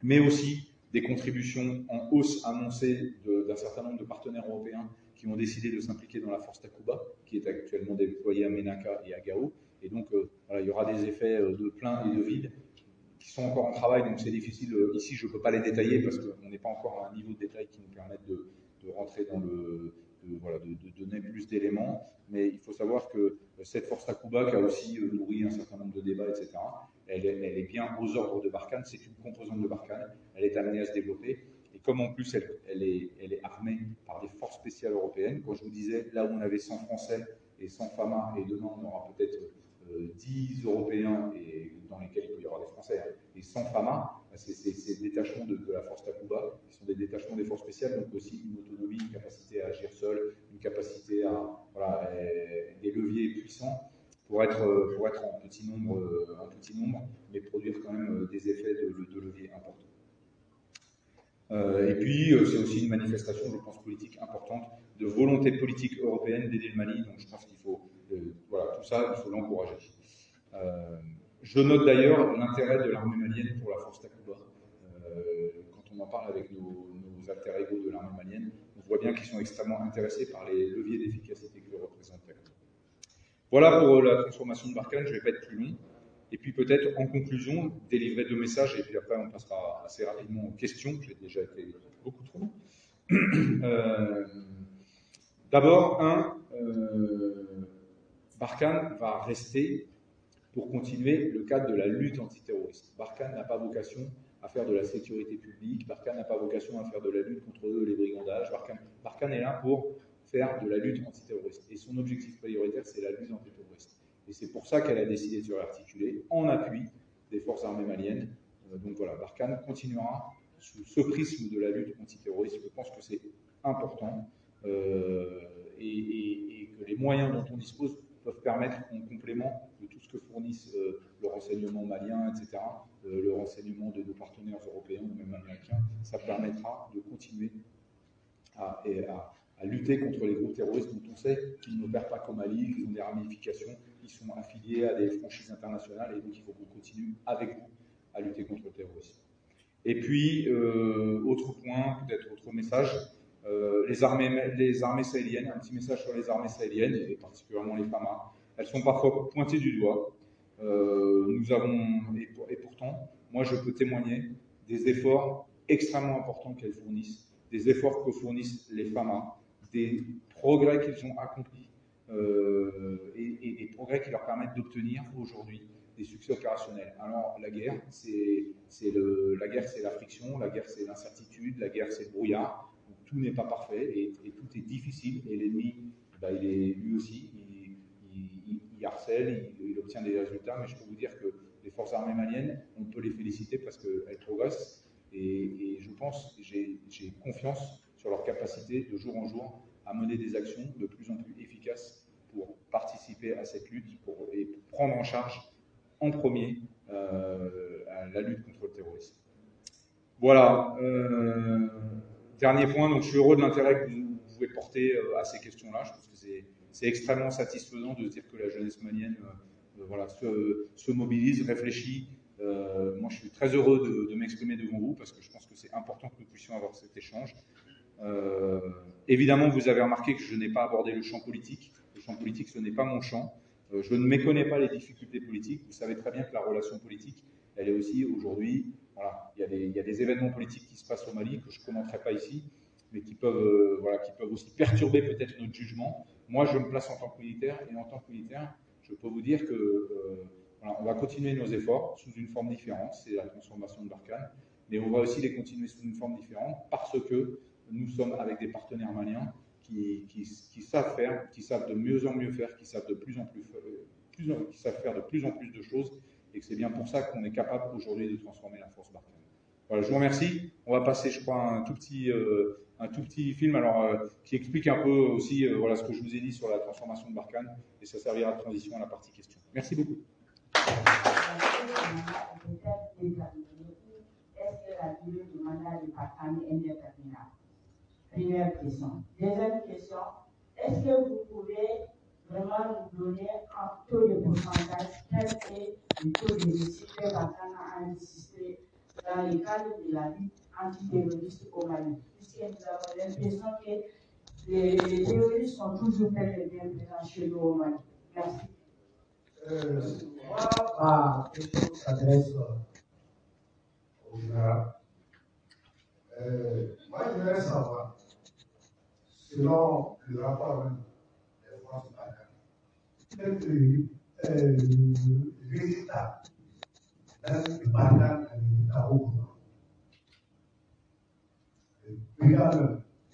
mais aussi des contributions en hausse annoncées d'un certain nombre de partenaires européens qui ont décidé de s'impliquer dans la force Takuba, qui est actuellement déployée à Ménaka et à Gao. Et donc, voilà, il y aura des effets de plein et de vide qui sont encore en travail, donc c'est difficile. Ici, je ne peux pas les détailler parce qu'on n'est pas encore à un niveau de détail qui nous permette de rentrer dans de donner plus d'éléments. Mais il faut savoir que cette force Takuba, qui a aussi nourri un certain nombre de débats, etc., elle est bien aux ordres de Barkhane, c'est une composante de Barkhane, elle est amenée à se développer. Et comme en plus elle est armée par des forces spéciales européennes, quand je vous disais, là où on avait 100 Français et 100 FAMA, et demain on aura peut-être 10 Européens, et dans lesquels il y aura des Français, hein, et 100 FAMA, ces détachements de la force Takuba, qui sont des détachements des forces spéciales, donc aussi une autonomie, une capacité à agir seul, une capacité à des leviers puissants, pour être en petit nombre, mais produire quand même des effets de levier importants. Et puis, c'est aussi une manifestation, je pense, politique importante, de volonté politique européenne d'aider le Mali. Donc, je pense qu'il faut, tout ça, il faut l'encourager. Je note d'ailleurs l'intérêt de l'armée malienne pour la force Takuba. Quand on en parle avec nos alter ego de l'armée malienne, on voit bien qu'ils sont extrêmement intéressés par les leviers d'efficacité que représente Takuba. Voilà pour la transformation de Barkhane, je ne vais pas être plus long. Et puis peut-être en conclusion, délivrer 2 messages, et puis après on passera assez rapidement aux questions, j'ai déjà été beaucoup trop long. D'abord, Barkhane va rester pour continuer le cadre de la lutte antiterroriste. Barkhane n'a pas vocation à faire de la sécurité publique, Barkhane n'a pas vocation à faire de la lutte contre les brigandages, Barkhane est là pour faire de la lutte antiterroriste. Et son objectif prioritaire, c'est la lutte antiterroriste. Et c'est pour ça qu'elle a décidé de se réarticuler en appui des forces armées maliennes. Donc voilà, Barkhane continuera sous ce prisme de la lutte antiterroriste. Je pense que c'est important. et que les moyens dont on dispose peuvent permettre, en complément de tout ce que fournissent le renseignement malien, etc., le renseignement de nos partenaires européens ou même américains, ça permettra de continuer à lutter contre les groupes terroristes dont on sait qu'ils n'opèrent pas qu'au Mali, qu'ils ont des ramifications, qu'ils sont affiliés à des franchises internationales, et donc il faut qu'on continue avec vous à lutter contre le terrorisme. Et puis, autre point, peut-être autre message, les armées sahéliennes, un petit message sur les armées sahéliennes, et particulièrement les FAMA. Elles sont parfois pointées du doigt. Et pourtant, moi je peux témoigner des efforts extrêmement importants qu'elles fournissent, des efforts que fournissent les FAMA, des progrès qu'ils ont accomplis et des progrès qui leur permettent d'obtenir aujourd'hui des succès opérationnels. Alors la guerre, c'est la friction, la guerre c'est l'incertitude, la guerre c'est le brouillard. Donc, tout n'est pas parfait et tout est difficile. Et l'ennemi, lui aussi, il harcèle, il obtient des résultats. Mais je peux vous dire que les forces armées maliennes, on peut les féliciter parce qu'elles progressent. Et je pense, j'ai confiance sur leur capacité de jour en jour à mener des actions de plus en plus efficaces pour participer à cette lutte et pour prendre en charge en premier à la lutte contre le terrorisme. Voilà. Dernier point, donc je suis heureux de l'intérêt que vous pouvez porter à ces questions-là. Je pense que c'est extrêmement satisfaisant de se dire que la jeunesse malienne se mobilise, réfléchit. Moi, je suis très heureux de m'exprimer devant vous parce que je pense que c'est important que nous puissions avoir cet échange. Évidemment, vous avez remarqué que je n'ai pas abordé le champ politique. Le champ politique, ce n'est pas mon champ. Je ne méconnais pas les difficultés politiques. Vous savez très bien que la relation politique, elle est aussi aujourd'hui, voilà, il y a des événements politiques qui se passent au Mali que je ne commenterai pas ici, mais qui peuvent aussi perturber peut-être notre jugement. Moi, je me place en tant que militaire, et en tant que militaire, je peux vous dire que on va continuer nos efforts sous une forme différente, c'est la transformation de Barkhane, mais on va aussi les continuer sous une forme différente parce que nous sommes avec des partenaires maliens qui savent faire, qui savent de mieux en mieux faire, qui savent qui savent faire de plus en plus de choses, et que c'est bien pour ça qu'on est capable aujourd'hui de transformer la force Barkhane. Voilà, je vous remercie. On va passer, je crois, un tout petit film qui explique un peu aussi ce que je vous ai dit sur la transformation de Barkhane, et ça servira de transition à la partie questions. Merci beaucoup. Est-ce que la durée du mandat de Barkhane est indéterminable? Première question. Deuxième question, est-ce que vous pouvez vraiment nous donner un taux de pourcentage, quel est le taux de réussite que Barkhane a insisté dans le cadre de la lutte antiterroriste au Mali? Puisque nous avons l'impression que les terroristes sont toujours très bien présents chez nous au Mali. Merci. Moi, ma question s'adresse au général. Moi, je voudrais savoir, selon le rapport des forces Barkhane, quel est le résultat d'un Barkhane à l'État au courant. Le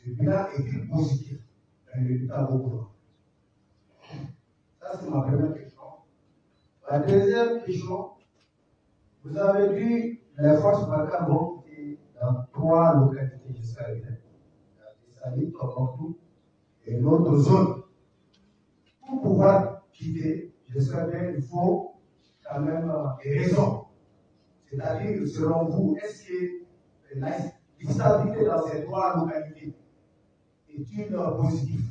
bilan est positif dans l'État au courant. Ça, c'est ma première question. La deuxième question, vous avez dit que les forces Barkhane vont quitter dans 3 localités, j'espère bien. C'est-à-dire Tombouctou et l'autre zone. Pour pouvoir quitter, j'espère bien qu'il faut quand même des raisons. C'est-à-dire, selon vous, est-ce que la stabilité dans ces 3 localités est une positive?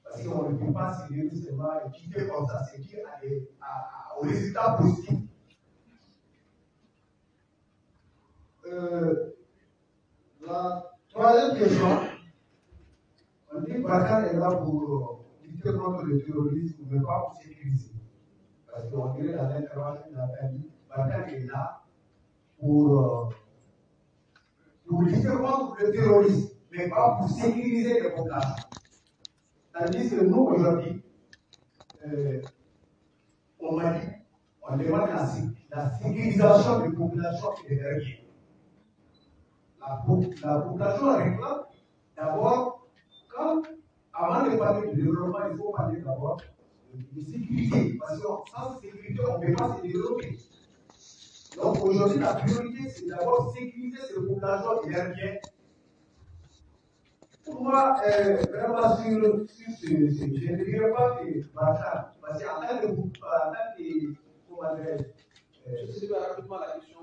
Parce qu'on ne peut pas se dire seulement et quitter comme ça, c'est dire au résultat positif. La troisième question, on dit que Barkhane est là pour lutter contre le terrorisme, mais pas pour sécuriser. Parce qu'on dirait dans l'intervention de la famille, Barkhane est là pour lutter contre le terrorisme, mais pas pour sécuriser les populations. Tandis que nous, aujourd'hui, au Mali, on demande la sécurisation des populations et des régions. La population réclame d'abord, avant de parler de développement, il faut parler d'abord de sécurité. Parce que sans sécurité, on ne peut pas se développer. Donc aujourd'hui, la priorité, c'est d'abord sécuriser ces populations et leurs biens. Pour moi, vraiment, sur ce, je ne dirais pas que Barkhane, parce qu'en tant que, comment dirais-je, Je sais pas rapidement la question.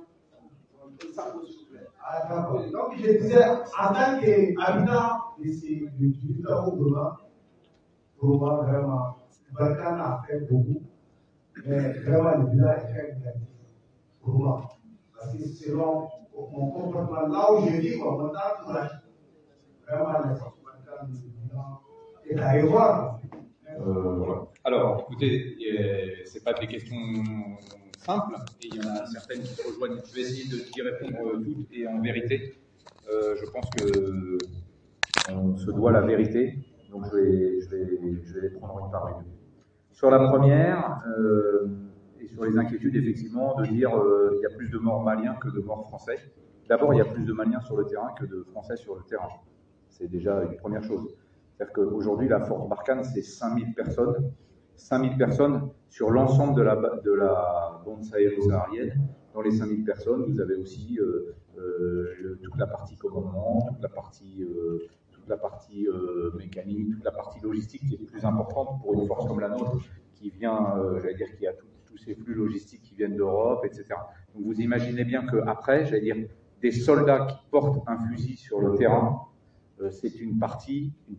Ah, d'accord. Donc, je disais, en tant qu'habitant du Gouvernement, pour moi, vraiment, Barkhane a fait beaucoup, mais vraiment, le bilan est très négatif pour moi. Parce que selon mon comportement, là où je vis, mon entourage, vraiment, les forces Barkhane, le bilan est à revoir. Voilà. Alors, écoutez, ce n'est pas des questions simples, et il y en a certaines qui se rejoignent. Je vais essayer d'y répondre toutes, et en vérité, je pense que on se doit la vérité, donc je vais les prendre une par une. Sur la première, et sur les inquiétudes, effectivement, de dire qu'il y a plus de morts maliens que de morts français. D'abord, il y a plus de Maliens sur le terrain que de Français sur le terrain. C'est déjà une première chose. C'est-à-dire qu'aujourd'hui, la force Barkhane, c'est 5000 personnes. 5000 personnes sur l'ensemble de la bande sahélo-saharienne. Dans les 5000 personnes, vous avez aussi toute la partie commandement, toute la partie mécanique, toute la partie logistique qui est plus importante pour une force comme la nôtre qui vient, j'allais dire, qui a tous ces flux logistiques qui viennent d'Europe, etc. Donc vous imaginez bien qu'après, j'allais dire, des soldats qui portent un fusil sur le terrain, c'est une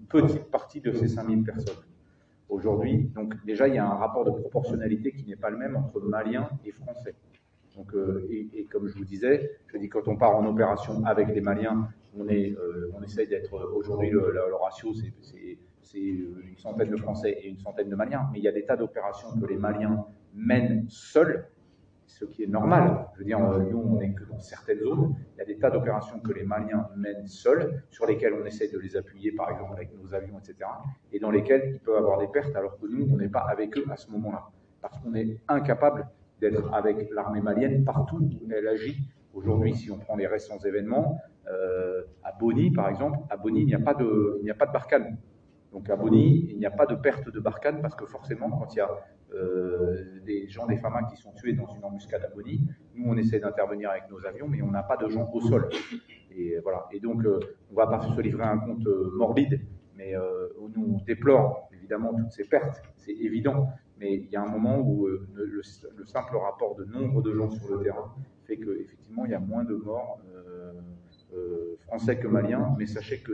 petite partie de ces 5000 personnes. Aujourd'hui, donc déjà, il y a un rapport de proportionnalité qui n'est pas le même entre Maliens et Français. Donc, et comme je vous disais, quand on part en opération avec les Maliens, on essaye d'être, aujourd'hui, le ratio, c'est une centaine de Français et une centaine de Maliens, mais il y a des tas d'opérations que les Maliens mènent seuls, ce qui est normal. Je veux dire, nous, on n'est que dans certaines zones. Il y a des tas d'opérations que les Maliens mènent seuls, sur lesquelles on essaie de les appuyer, par exemple, avec nos avions, etc., et dans lesquels ils peuvent avoir des pertes, alors que nous, on n'est pas avec eux à ce moment-là, parce qu'on est incapable d'être avec l'armée malienne partout où elle agit. Aujourd'hui, si on prend les récents événements, à Boni, par exemple, à Boni, il n'y a pas de Barkhane. Donc à Boni, il n'y a pas de perte de Barkhane parce que forcément, quand il y a des gens, des FAMA qui sont tués dans une embuscade à Boni, nous on essaie d'intervenir avec nos avions, mais on n'a pas de gens au sol. Et voilà. Et donc on ne va pas se livrer à un compte morbide, mais nous on déplore évidemment toutes ces pertes, c'est évident. Mais il y a un moment où le simple rapport de nombre de gens sur le terrain fait qu'effectivement il y a moins de morts français que maliens, mais sachez que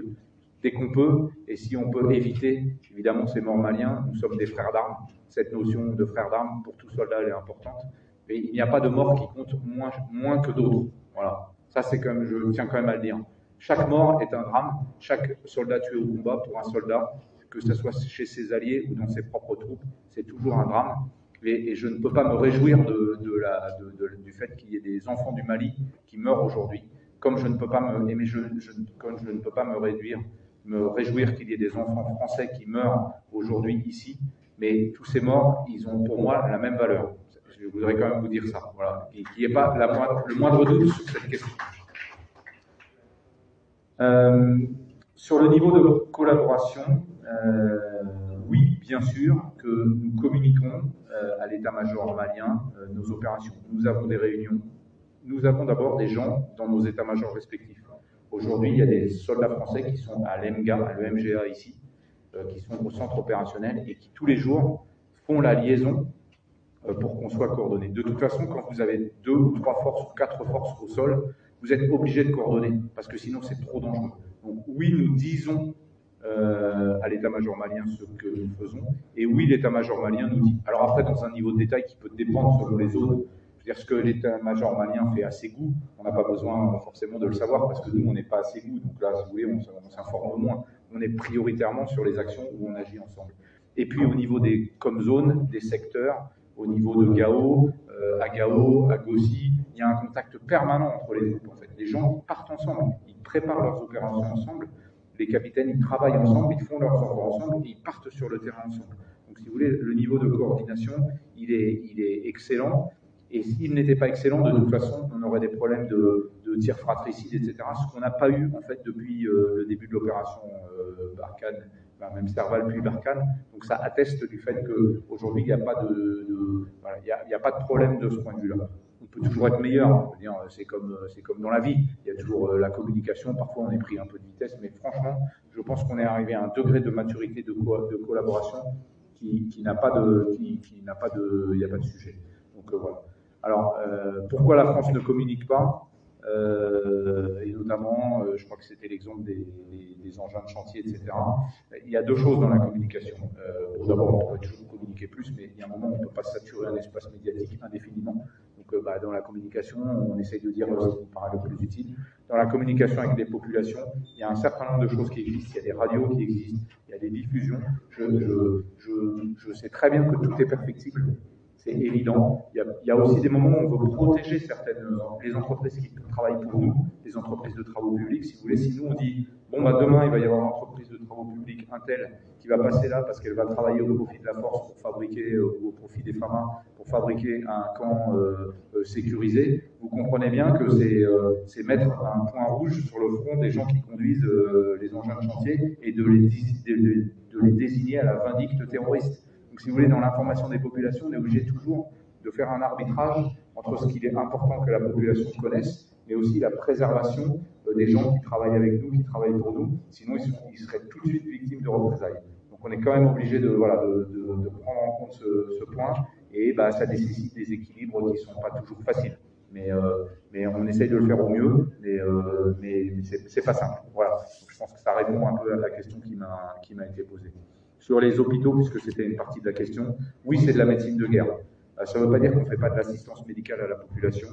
dès qu'on peut, et si on peut éviter, évidemment, ces morts maliens, nous sommes des frères d'armes. Cette notion de frères d'armes, pour tout soldat, elle est importante. Mais il n'y a pas de mort qui compte moins que d'autres. Voilà. Ça, c'est quand même, je tiens quand même à le dire. Chaque mort est un drame. Chaque soldat tué au combat, pour un soldat, que ce soit chez ses alliés ou dans ses propres troupes, c'est toujours un drame. Et je ne peux pas me réjouir du fait qu'il y ait des enfants du Mali qui meurent aujourd'hui, comme je ne peux pas me réjouir qu'il y ait des enfants français qui meurent aujourd'hui ici, mais tous ces morts, ils ont pour moi la même valeur. Je voudrais quand même vous dire ça, voilà, et qu'il n'y ait pas le moindre doute sur cette question. Sur le niveau de collaboration, oui, bien sûr que nous communiquons à l'état-major malien nos opérations. Nous avons des réunions. Nous avons d'abord des gens dans nos états-majors respectifs. Aujourd'hui, il y a des soldats français qui sont à l'EMGA, à l'EMGA ici, qui sont au centre opérationnel et qui tous les jours font la liaison pour qu'on soit coordonné. De toute façon, quand vous avez 2 ou 3 forces ou 4 forces au sol, vous êtes obligé de coordonner parce que sinon c'est trop dangereux. Donc oui, nous disons à l'état-major malien ce que nous faisons, et oui, l'état-major malien nous dit. Alors après, dans un niveau de détail qui peut dépendre selon les zones, je veux dire, ce que l'état-major malien fait à Ségou, on n'a pas besoin forcément de le savoir parce que nous, on n'est pas à Ségou, donc là, si vous voulez, on s'informe moins. On est prioritairement sur les actions où on agit ensemble. Et puis au niveau des zones, des secteurs, au niveau de Gao, à Gao, à Gossi, il y a un contact permanent entre les groupes. En fait. Les gens partent ensemble, ils préparent leurs opérations ensemble, les capitaines, ils travaillent ensemble, ils font leurs ordres ensemble et ils partent sur le terrain ensemble. Donc si vous voulez, le niveau de coordination, il est excellent. Et s'il n'était pas excellent, de toute façon, on aurait des problèmes de tirs fratricides, etc. Ce qu'on n'a pas eu, en fait, depuis le début de l'opération Barkhane, même Serval puis Barkhane. Donc ça atteste du fait qu'aujourd'hui, il n'y a pas de problème de ce point de vue-là. On peut toujours être meilleur. C'est comme dans la vie. Il y a toujours la communication. Parfois, on est pris un peu de vitesse, mais franchement, je pense qu'on est arrivé à un degré de maturité de collaboration qui n'a pas de, il n'y a pas de sujet. Donc voilà. Alors, pourquoi la France ne communique pas et notamment, je crois que c'était l'exemple des engins de chantier, etc. Il y a deux choses dans la communication. D'abord, on pourrait toujours communiquer plus, mais il y a un moment où on ne peut pas saturer un espace médiatique indéfiniment. Donc, dans la communication, on essaye de dire ce qui nous paraît le plus utile. Dans la communication avec les populations, il y a un certain nombre de choses qui existent. Il y a des radios qui existent, il y a des diffusions. Je sais très bien que tout est perfectible. C'est évident. Il y a aussi des moments où on veut protéger les entreprises qui travaillent pour nous, les entreprises de travaux publics. Si vous voulez, si nous on dit, bon, demain il va y avoir une entreprise de travaux publics, un tel, qui va passer là parce qu'elle va travailler au profit de la force pour fabriquer, au profit des FAMA, pour fabriquer un camp sécurisé, vous comprenez bien que c'est mettre un point rouge sur le front des gens qui conduisent les engins de chantier et de les désigner à la vindicte terroriste. Donc, si vous voulez, dans l'information des populations, on est obligé toujours de faire un arbitrage entre ce qu'il est important que la population connaisse, mais aussi la préservation des gens qui travaillent avec nous, qui travaillent pour nous. Sinon, ils seraient tout de suite victimes de représailles. Donc, on est quand même obligé de prendre en compte ce point, et ça nécessite des équilibres qui ne sont pas toujours faciles. Mais on essaye de le faire au mieux, mais c'est pas simple. Voilà. Donc, je pense que ça répond un peu à la question qui m'a été posée. Sur les hôpitaux, puisque c'était une partie de la question, oui, c'est de la médecine de guerre. Ça ne veut pas dire qu'on ne fait pas de l'assistance médicale à la population,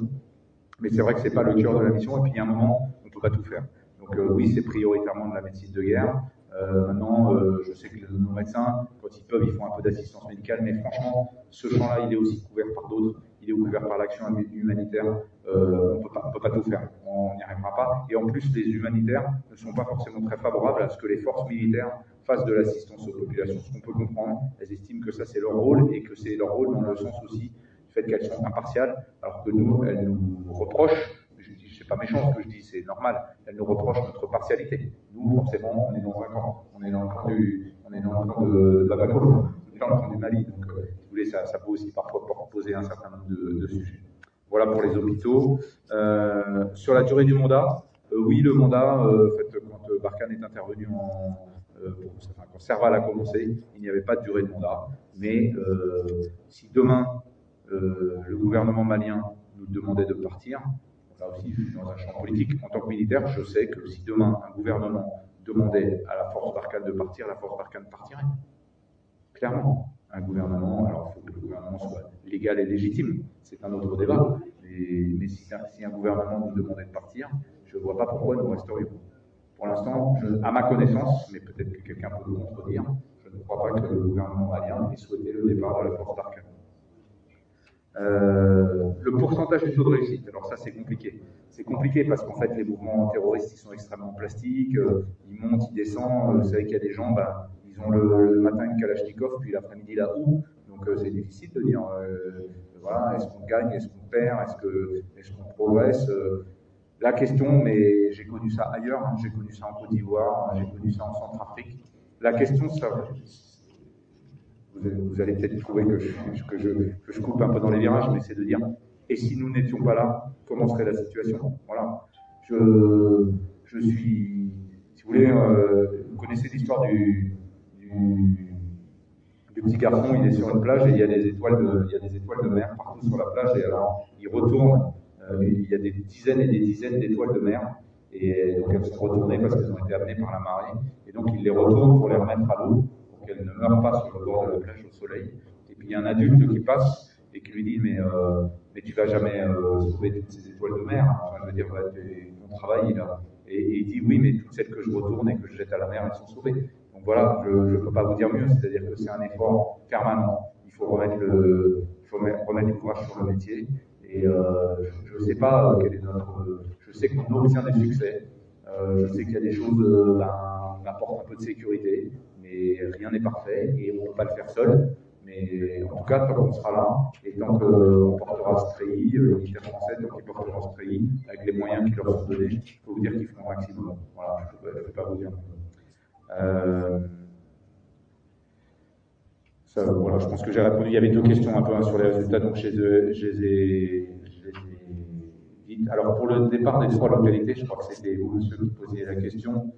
mais c'est vrai que ce n'est pas le cœur de la mission, et puis il y a un moment, on ne peut pas tout faire. Donc oui, c'est prioritairement de la médecine de guerre. Maintenant, je sais que nos médecins, quand ils peuvent, ils font un peu d'assistance médicale, mais franchement, ce champ-là, il est aussi couvert par d'autres. Il est couvert par l'action humanitaire. On ne peut pas tout faire. On n'y arrivera pas. Et en plus, les humanitaires ne sont pas forcément très favorables à ce que les forces militaires fassent de l'assistance aux populations. Ce qu'on peut comprendre, elles estiment que ça, c'est leur rôle, et que c'est leur rôle dans le sens aussi du fait qu'elles sont impartiales, alors que nous, elles nous reprochent. C'est pas méchant ce que je dis, c'est normal. Elle nous reproche notre partialité. Nous, forcément, on est dans un camp. On est dans le camp de Bamako. On est dans le camp du Mali. Donc, si vous voulez, ça peut aussi parfois poser un certain nombre de sujets. Voilà pour les hôpitaux. Sur la durée du mandat, oui, le mandat, quand Barkhane est intervenu quand Serval a commencé, il n'y avait pas de durée de mandat. Mais si demain, le gouvernement malien nous demandait de partir, là aussi, je suis dans un champ politique. En tant que militaire, je sais que si demain un gouvernement demandait à la force Barkhane de partir, la force Barkhane partirait. Clairement. Un gouvernement, alors il faut que le gouvernement soit légal et légitime, c'est un autre débat. Mais si un gouvernement nous demandait de partir, je ne vois pas pourquoi nous resterions. Pour l'instant, à ma connaissance, mais peut-être que quelqu'un peut le contredire, je ne crois pas que le gouvernement malien ait souhaité le départ de la force Barkhane. Le pourcentage du taux de réussite, alors ça c'est compliqué. C'est compliqué parce qu'en fait les mouvements terroristes ils sont extrêmement plastiques, ils montent, ils descendent. Vous savez qu'il y a des gens, ils ont le matin une Kalachnikov, puis l'après-midi la houe. Donc c'est difficile de dire, voilà, est-ce qu'on gagne, est-ce qu'on perd, est-ce qu'on progresse. La question, mais j'ai connu ça ailleurs, hein, j'ai connu ça en Côte d'Ivoire, j'ai connu ça en Centrafrique. La question, vous allez peut-être trouver que je coupe un peu dans les virages, mais c'est de dire, et si nous n'étions pas là, comment serait la situation? Voilà. Je suis, si vous voulez, vous connaissez l'histoire du petit garçon, il est sur une plage et il y a des étoiles de mer partout sur la plage, et alors il retourne, il y a des dizaines et des dizaines d'étoiles de mer, et donc elles sont retournées parce qu'elles ont été amenées par la marée, et donc il les retourne pour les remettre à l'eau, qu'elle ne meure pas sur le bord de la plage au soleil. Et puis il y a un adulte qui passe et qui lui dit mais tu vas jamais sauver toutes ces étoiles de mer, enfin, je veux dire ton travail il a. Et il dit oui, mais toutes celles que je retourne et que je jette à la mer, elles sont sauvées. Donc voilà, je ne peux pas vous dire mieux, c'est-à-dire que c'est un effort permanent. Il faut remettre l'ouvrage sur le métier. Et je ne sais pas quel est je sais qu'on obtient des succès. Je sais qu'il y a des choses, on apporte un peu de sécurité, mais rien n'est parfait et on ne peut pas le faire seul. Mais en tout cas, tant qu'on sera là, et tant qu'on portera ce treillis, les militaires français, tant qu'ils porteront ce treillis, avec les moyens qui leur sont donnés, je peux vous dire qu'ils feront un maximum. Voilà, je ne peux pas vous dire. Voilà, je pense que j'ai répondu. Il y avait deux questions un peu sur les résultats, donc je les ai Alors, pour le départ des 3 localités, je crois que c'était vous, monsieur, qui posiez la question.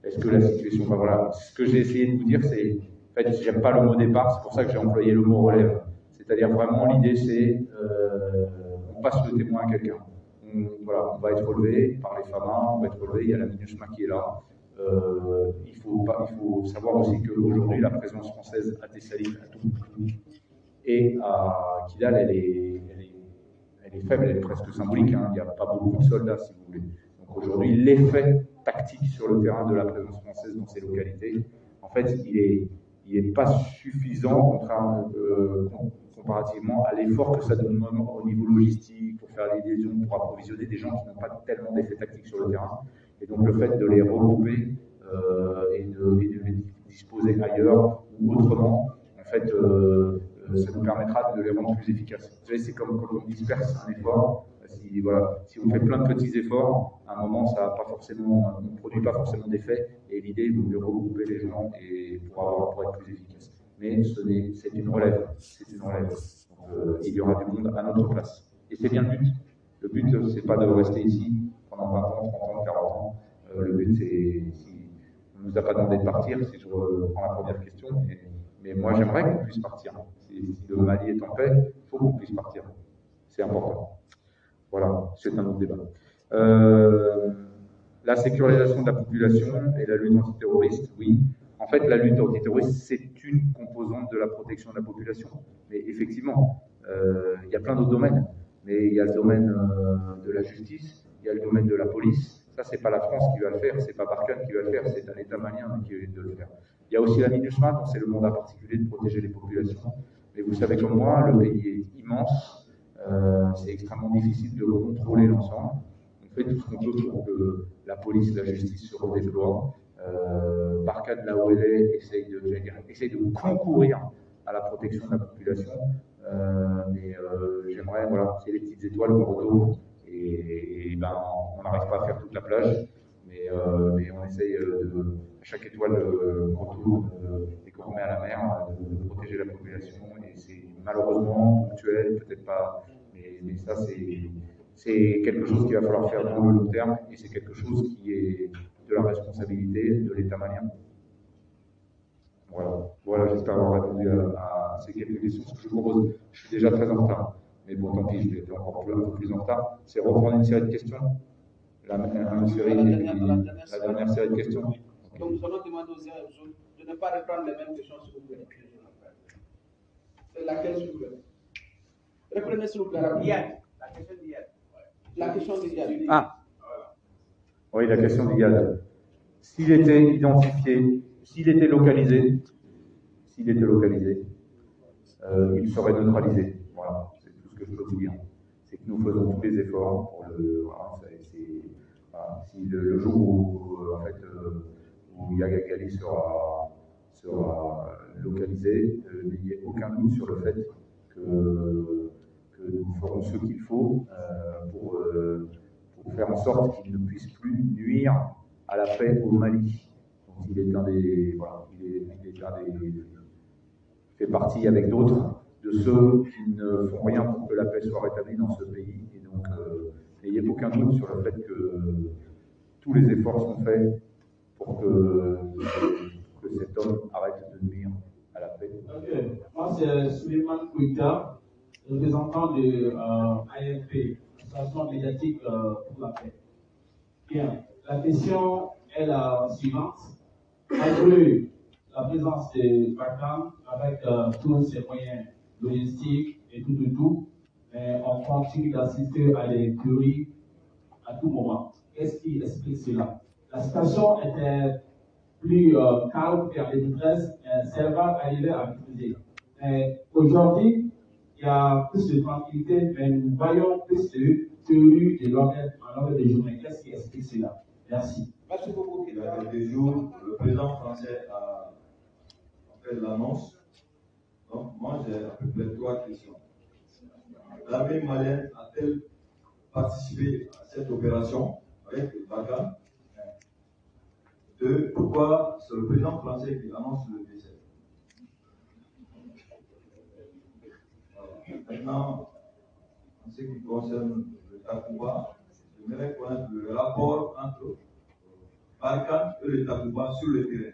Est-ce que la situation... Enfin, voilà. Ce que j'ai essayé de vous dire, c'est... En fait, j'aime pas le mot départ, c'est pour ça que j'ai employé le mot relève. C'est-à-dire, vraiment, l'idée, c'est... on passe le témoin à quelqu'un. Voilà, on va être relevé par les FAMA, on va être relevé, il y a la MINUSMA qui est là. Il faut savoir aussi qu'aujourd'hui, la présence française à Tessalit, à Tombouctou et à Kidal, elle est faible, elle est presque symbolique. Hein. Il n'y a pas beaucoup de soldats, si vous voulez. Donc aujourd'hui, l'effet tactique sur le terrain de la présence française dans ces localités, en fait, il est pas suffisant comparativement à l'effort que ça demande au niveau logistique, pour faire les liaisons, pour approvisionner des gens qui n'ont pas tellement d'effet tactique sur le terrain. Et donc le fait de les regrouper et de les disposer ailleurs ou autrement, en fait, ça nous permettra de les rendre plus efficaces. Vous savez, c'est comme quand on disperse un effort. Si on fait plein de petits efforts, à un moment, on ne produit pas forcément d'effet. Et l'idée, il vaut mieux regrouper les gens pour être plus efficace. Mais c'est une relève. C'est une relève. Donc, il y aura du monde à notre place. Et c'est bien le but. Le but, c'est pas de rester ici pendant 20 ans, 30 ans, 40 ans. Le but, c'est, si on ne nous a pas demandé de partir, si je reprends la première question, mais moi, j'aimerais qu'on puisse partir. Si le Mali est en paix, il faut qu'on puisse partir. C'est important. Voilà, c'est un autre débat. La sécurisation de la population et la lutte antiterroriste, oui. En fait, la lutte antiterroriste, c'est une composante de la protection de la population. Mais effectivement, il y a plein d'autres domaines. Mais il y a le domaine de la justice, il y a le domaine de la police. Ça, c'est pas la France qui va le faire, c'est pas Barkhane qui va le faire, c'est un État malien qui va le faire. Il y a aussi la MINUSMA, dont c'est le mandat particulier de protéger les populations. Mais vous savez comme moi, le pays est immense, c'est extrêmement difficile de contrôler l'ensemble. On fait tout ce qu'on peut pour que la police, la justice se redéploient. Barkhane, là où elle est, essaye de concourir à la protection de la population. Mais j'aimerais, voilà, c'est les petites étoiles qu'on retrouve. Et ben, on n'arrive pas à faire toute la plage, mais on essaye à chaque étoile qu'on retrouve et qu'on met à la mer, de protéger la population. Et c'est malheureusement ponctuel, peut-être pas, mais ça c'est quelque chose qu'il va falloir faire dans le long terme, et c'est quelque chose qui est de la responsabilité de l'État malien. Voilà, j'espère avoir répondu à ces quelques questions. Ce que je vous propose, je suis déjà très en retard, mais bon, tant pis, je vais être encore un peu plus en retard. C'est reprendre une série de questions. La dernière série de questions. Donc nous allons demander aux élèves de ne pas reprendre les mêmes questions, s'il vous plaît. C'est laquelle, s'il vous plaît? Reprenez, s'il vous plaît. La question d'hier. La question d'hier. Ah. Oui, la question d'hier. S'il était identifié, s'il était localisé, il serait neutralisé. Voilà, c'est tout ce que je peux vous dire. C'est que nous faisons tous les efforts pour le. Voilà, si le jour où Yaga Gali sera localisé, il n'y a aucun doute sur le fait que nous ferons ce qu'il faut pour faire en sorte qu'il ne puisse plus nuire à la paix au Mali. Donc il est un des, voilà, il fait partie avec d'autres de ceux qui ne font rien pour que la paix soit rétablie dans ce pays. Et donc, il n'y a aucun doute sur le fait que tous les efforts sont faits pour que cet homme arrête de nuire à la paix. Okay. Moi, c'est Suleiman Kouika, représentant de AFP, Association médiatique pour la paix. Bien, la question est la suivante. Malgré la présence de Barkhane, avec tous ses moyens logistiques et tout, on continue d'assister à des tueries à tout moment. Qu'est-ce qui explique cela? La situation était plus calme qu'en 2013, ça va arriver à maîtriser. Aujourd'hui, il y a plus de tranquillité, mais nous voyons plus de tueries de longueur de journée. Qu'est-ce qui explique cela? Merci. Merci beaucoup. Il y a quelques jours, le président français a fait l'annonce. Donc, moi, j'ai à peu près 3 questions. L'armée malienne a-t-elle participé à cette opération avec Barkhane? 2. Pourquoi c'est le président français qui annonce le décès? Voilà. Maintenant, en ce qui concerne le Takuba, j'aimerais connaître le rapport entre Barkhane et le Takuba sur le terrain.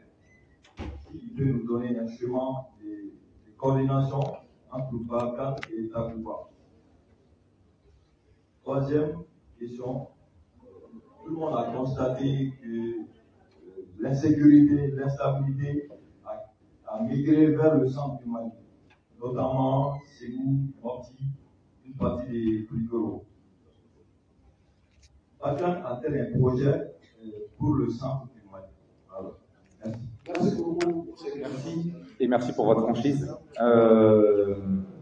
Il peut nous donner un chemin de coordination entre Barkhane et Takuba. Troisième question, tout le monde a constaté que l'insécurité, l'instabilité a migré vers le centre du Mali, notamment Ségou, Mopti, une partie des Prigoro. Barkhane a-t-elle un projet pour le centre du Mali? Alors, merci. Merci beaucoup. Merci et merci pour votre franchise.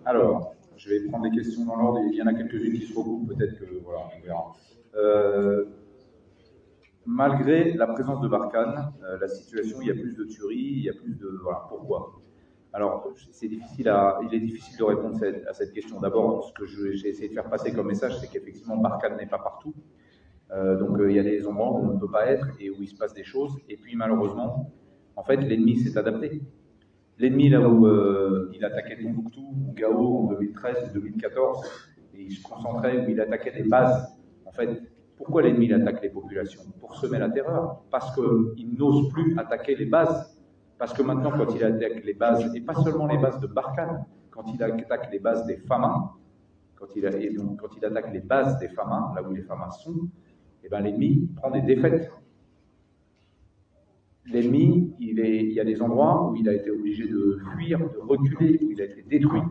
Alors, je vais prendre les questions dans l'ordre. Il y en a quelques-unes qui se recoupent, peut-être que voilà, on verra. Malgré la présence de Barkhane, la situation, il y a plus de tueries, il y a plus de voilà. Pourquoi? Alors, il est difficile de répondre à cette question. D'abord, ce que j'ai essayé de faire passer comme message, c'est qu'effectivement, Barkhane n'est pas partout. Donc, il y a des endroits où on ne peut pas être et où il se passe des choses. Et puis, malheureusement, en fait, l'ennemi s'est adapté. L'ennemi, là où il attaquait Tombouctou ou Gao en 2013 et 2014, et il se concentrait, où il attaquait des bases. En fait, pourquoi l'ennemi attaque les populations? Pour semer la terreur. Parce qu'il n'ose plus attaquer les bases. Parce que maintenant, quand il attaque les bases, et pas seulement les bases de Barkhane, quand il attaque les bases des Famas, quand il attaque les bases des Famas, là où les Famas sont, eh ben, l'ennemi prend des défaites. L'ennemi, il y a des endroits où il a été obligé de fuir, de reculer, où il a été détruit.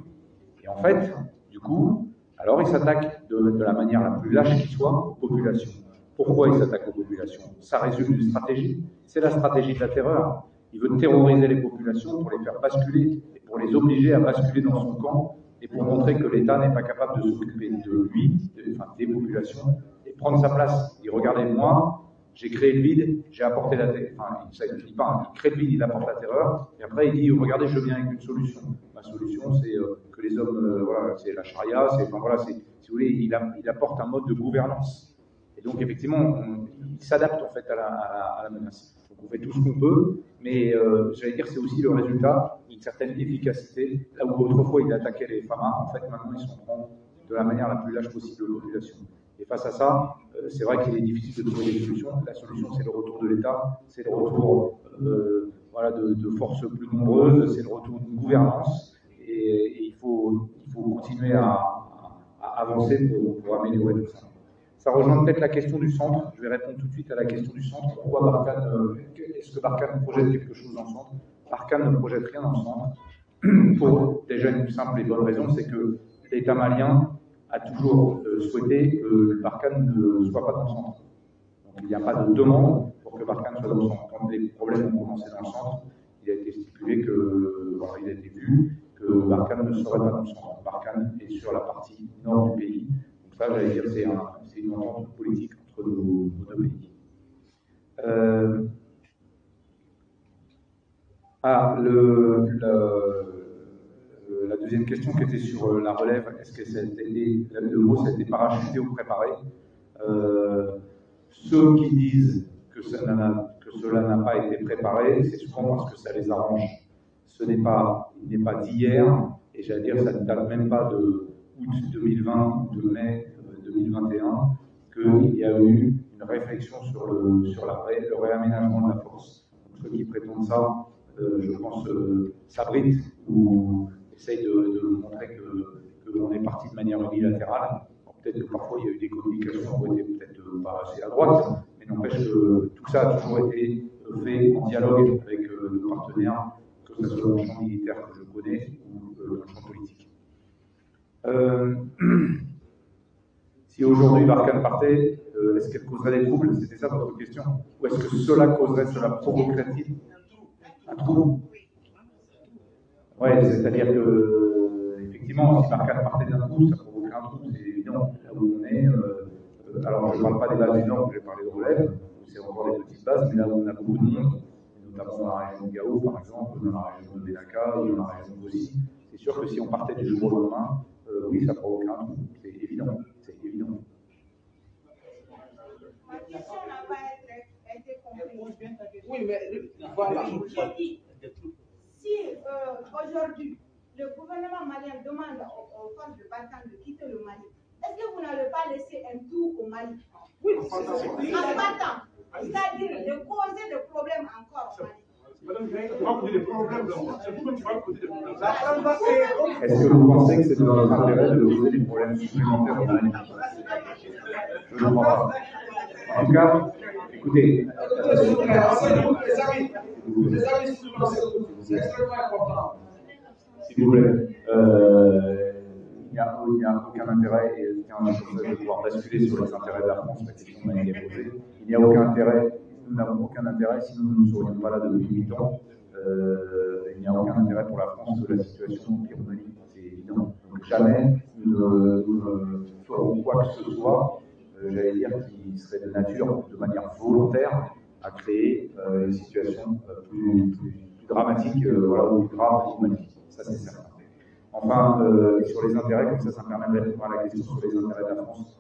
Et en fait, du coup, alors il s'attaque de la manière la plus lâche qui soit aux populations. Pourquoi il s'attaque aux populations? Ça résulte d'une stratégie. C'est la stratégie de la terreur. Il veut terroriser les populations pour les faire basculer et pour les obliger à basculer dans son camp et pour montrer que l'État n'est pas capable de s'occuper de lui, des populations, et prendre sa place. Il dit, regardez, moi, j'ai créé le vide, j'ai apporté la terreur. Enfin, ça ne dit pas, il crée le vide, il apporte la terreur. Et après, il dit, regardez, je viens avec une solution. Ma solution, c'est que les hommes, voilà, c'est la charia, enfin, voilà, si vous voulez, il apporte un mode de gouvernance. Et donc, effectivement, il s'adapte en fait à la menace. Donc, on fait tout ce qu'on peut, mais j'allais dire, c'est aussi le résultat d'une certaine efficacité. Là où autrefois, il attaquait les Famas, en fait, maintenant, ils s'en prend de la manière la plus lâche possible aux populations. Et face à ça, c'est vrai qu'il est difficile de trouver des solutions. La solution, c'est le retour de l'État, c'est le retour voilà, de forces plus nombreuses, c'est le retour d'une gouvernance. Et il faut continuer à avancer pour améliorer tout ça. Ça rejoint peut-être la question du centre. Je vais répondre tout de suite à la question du centre. Pourquoi Barkhane, est-ce que Barkhane projette quelque chose dans le centre? Barkhane ne projette rien dans le centre. Pour déjà une simple et bonne raison, c'est que l'État malien a toujours souhaité que Barkhane ne soit pas dans le centre. Donc il n'y a pas de demande pour que Barkhane soit dans le centre. Quand les problèmes ont commencé dans le centre, il a été stipulé que, voilà, il a été vu que Barkhane ne serait pas dans le centre. Barkhane est sur la partie nord du pays. Donc ça, j'allais dire, c'est une entente politique entre nos deux pays. La deuxième question qui était sur la relève, est-ce que le mot ça a été parachuté ou préparé? Ceux qui disent que cela n'a pas été préparé, c'est souvent parce que ça les arrange. Il n'est pas d'hier, et j'allais dire ça ne date même pas de août 2020 ou de mai 2021, qu'il y a eu une réflexion sur le réaménagement de la force. Donc, ceux qui prétendent ça, je pense, s'abritent ou essayent de montrer qu'on est parti de manière unilatérale. Peut-être que parfois il y a eu des communications qui ont été peut-être pas assez à droite, mais n'empêche que tout ça a toujours été fait en dialogue avec nos partenaires, que ce soit dans le champ militaire que je connais ou dans le champ politique. Si aujourd'hui Barkhane partait, est-ce qu'elle causerait des troubles? C'était ça votre question? Ou est-ce que cela provoquerait-il un trouble? Oui, c'est-à-dire que, effectivement, si Barkhane partait d'un coup, ça provoquerait un trouble, c'est évident. Là où on est, alors je ne parle pas des bases du Nord, j'ai parlé de relève, où c'est encore des petites bases, mais là où on a beaucoup de monde, notamment dans la région de Gao, par exemple, dans la région de Benaka, dans la région de Gossi, c'est sûr que si on partait du jour au lendemain, oui, ça provoquerait un trouble, c'est évident. Ma question n'a pas été comprise. Oui, mais voilà. Si aujourd'hui, le gouvernement malien demande aux forces de Barkhane de quitter le Mali, est-ce que vous n'avez pas laissé un tour au Mali? Oui, en partant, c'est-à-dire de causer des problèmes encore au Mali. Est-ce que vous pensez que c'est dans notre intérêt de causer des problèmes supplémentaires au Mali? Je ne crois pas. En tout cas, écoutez, s'il vous plaît, il n'y a aucun intérêt, et il y a un de pouvoir basculer sur les intérêts de la France, la question m'a été posée. Il n'y a aucun intérêt, nous n'avons aucun intérêt, sinon nous ne serions pas là depuis 8 ans. Il n'y a aucun intérêt pour la France que la situation empire au Mali, c'est évident. Donc jamais nous ne ferons quoi que ce soit, j'allais dire, qui serait de nature, de manière volontaire, à créer une situation plus dramatique, ou plus grave au Mali. Ça, c'est certain. Enfin, sur les intérêts, comme ça me permet de répondre à la question sur les intérêts de la France.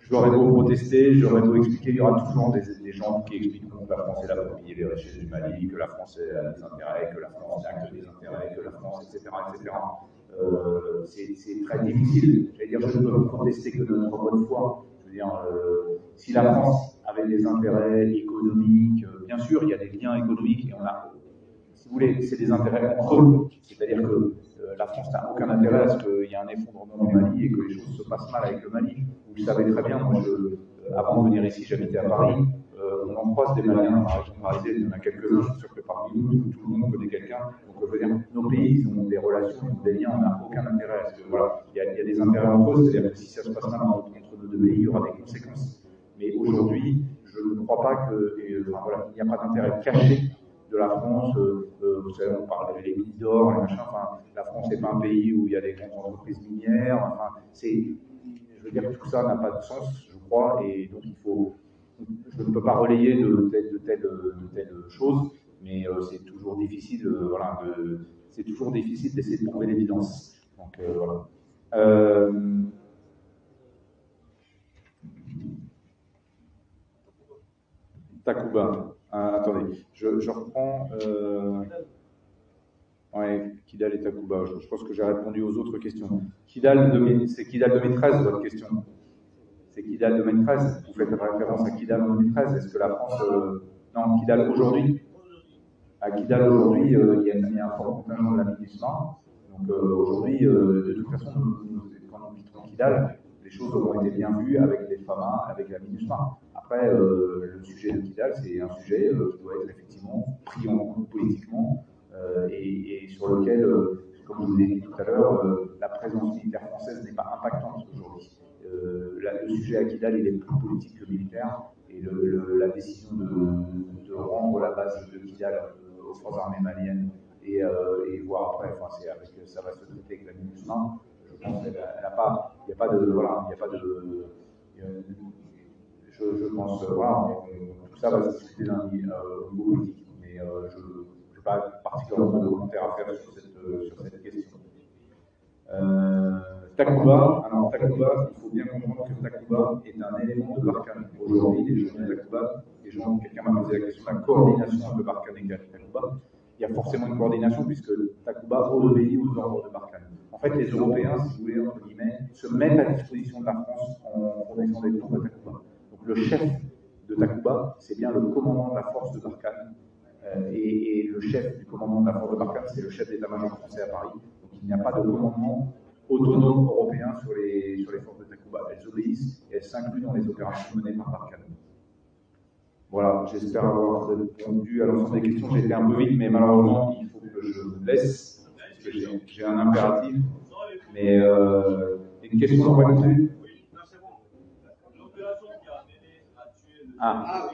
J'aurais beau protester, j'aurais beau expliquer, il y aura toujours des gens qui expliqueront que la France est là pour payer les richesses du Mali, que la France a des intérêts, que la France n'a que des intérêts, que la France, etc., etc. C'est très difficile. J'allais dire, je ne peux protester que de notre bonne foi. Je veux dire, si la France avait des intérêts économiques, bien sûr, il y a des liens économiques et on a, si vous voulez, c'est des intérêts entre eux. C'est-à-dire que la France n'a aucun intérêt à ce qu'il y ait un effondrement du Mali et que les choses se passent mal avec le Mali. Vous le savez très bien, moi, avant de venir ici, j'habitais à Paris. On en croise des Maliens dans la région parisienne, il y en a quelques-uns, je suis sûr que parmi nous, tout le monde connaît quelqu'un. Donc, je veux dire, nos pays, ils ont des relations, ils ont des liens, on n'a aucun intérêt. Parce que, voilà, il y a des intérêts entre eux, c'est-à-dire que si ça se passe mal entre nos deux pays, il y aura des conséquences. Mais aujourd'hui, je ne crois pas que, il n'y a pas d'intérêt caché de la France. Vous savez, on parle des mines d'or, les machins. Enfin, la France n'est pas un pays où il y a des grandes entreprises minières. Enfin, je veux dire que tout ça n'a pas de sens, je crois, et donc je ne peux pas relayer de telles choses, mais c'est toujours difficile, c'est toujours difficile d'essayer de trouver l'évidence. Donc voilà. Takuba. Attendez, je reprends. Ouais, Kidal et Takuba. Je pense que j'ai répondu aux autres questions. C'est Kidal 2013, votre question. C'est Kidal 2013. Vous faites référence à Kidal en 2013. Est-ce que la France. Non, Kidal aujourd'hui. À Kidal aujourd'hui, il y a un fort contingent de la MINUSMA. Donc aujourd'hui, de toute façon, quand nous quittons Kidal, les choses auront été bien vues avec les FAMA, avec la MINUSMA. Après, le sujet de Kidal, c'est un sujet qui doit être effectivement pris en compte politiquement et sur lequel, comme je vous l'ai dit tout à l'heure, la présence militaire française n'est pas impactante aujourd'hui. Le sujet à Kidal, il est plus politique que militaire, et la décision de rendre la base de Kidal aux forces armées maliennes et voir après, enfin, ça va se traiter avec la MINUSMA. Je pense qu'il n'y a pas de, je pense, tout ça va se discuter au niveau politique, mais je n'ai pas particulièrement de commentaires à faire sur cette question. Takuba, il faut bien comprendre que Takuba est un élément de Barkhane. Aujourd'hui, les jeunes de Takuba, quelqu'un m'a posé la question de la coordination entre Barkhane et Takuba. Il y a forcément une coordination puisque Takuba obéit aux ordres de Barkhane. En fait, les Européens, si vous voulez, entre guillemets, se mettent à disposition de la France en fournissant des troupes à Takuba. Donc le chef de Takuba, c'est bien le commandant de la force de Barkhane. Et le chef du commandement de la force de Barkhane, c'est le chef d'état-major français à Paris. Donc il n'y a pas de commandement autonome européen sur les forces de Takuba. Elles obéissent et elles s'incluent dans les opérations menées par Barkhane. Voilà, j'espère avoir répondu à l'ensemble des questions. J'ai été un peu vite, mais malheureusement, il faut que je vous laisse, parce que j'ai un impératif. Mais une question en point de vue. Ah,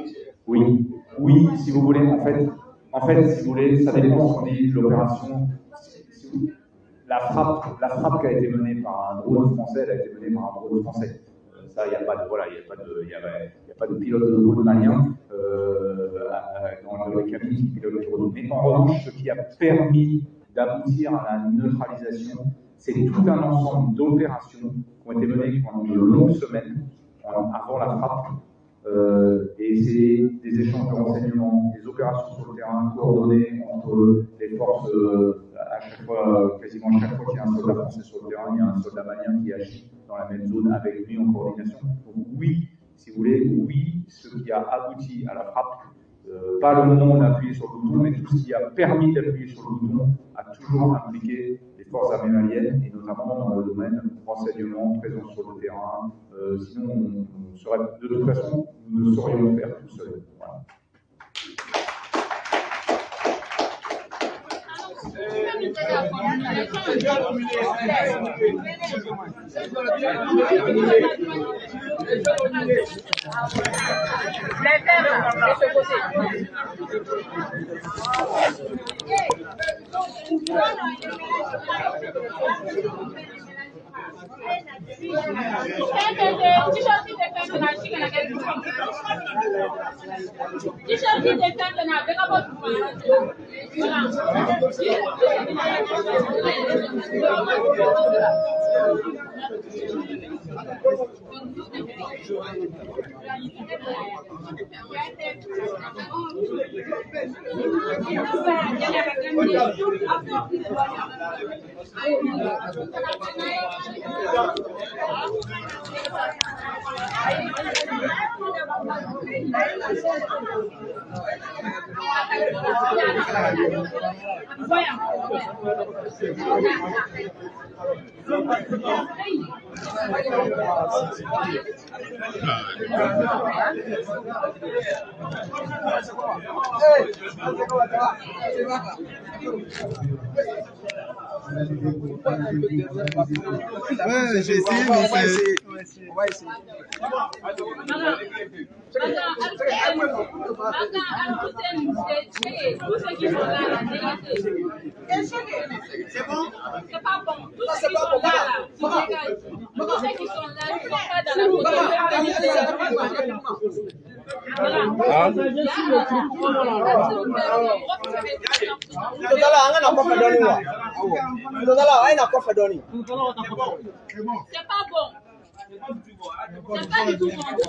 oui, si vous voulez, en fait, si vous voulez, ça dépend de ce qu'on dit, l'opération. La frappe qui a été menée par un drone français, elle a été menée par un drone français. Ça, il n'y a pas de pilote de drone malien dans les cabines qui pilotent les drones. Mais en revanche, ce qui a permis d'aboutir à la neutralisation, c'est tout un ensemble d'opérations qui ont été menées pendant de longues semaines avant la frappe. Et c'est des échanges de renseignements, des opérations sur le terrain coordonnées entre les forces à chaque fois, quasiment chaque fois qu'il y a un soldat français sur le terrain, il y a un soldat malien qui agit dans la même zone avec lui en coordination. Donc oui, si vous voulez, oui, ce qui a abouti à la frappe, pas le moment où on a appuyé sur le bouton, mais tout ce qui a permis d'appuyer sur le bouton a toujours impliqué les forces armées maliennes, et notamment dans le domaine renseignement, présence sur le terrain. Sinon, on serait, de toute façon, nous ne saurions le faire tout seuls. Voilà. Ouais, j'ai essayé, mais on va essayer. C'est bon? C'est pas bon. Tous Non, ceux c'est qui pas sont bon. là, tu dégages. Tous ceux qui sont là, ils sont pas dans la communauté. C'est pas bon. C'est pas du tout bon.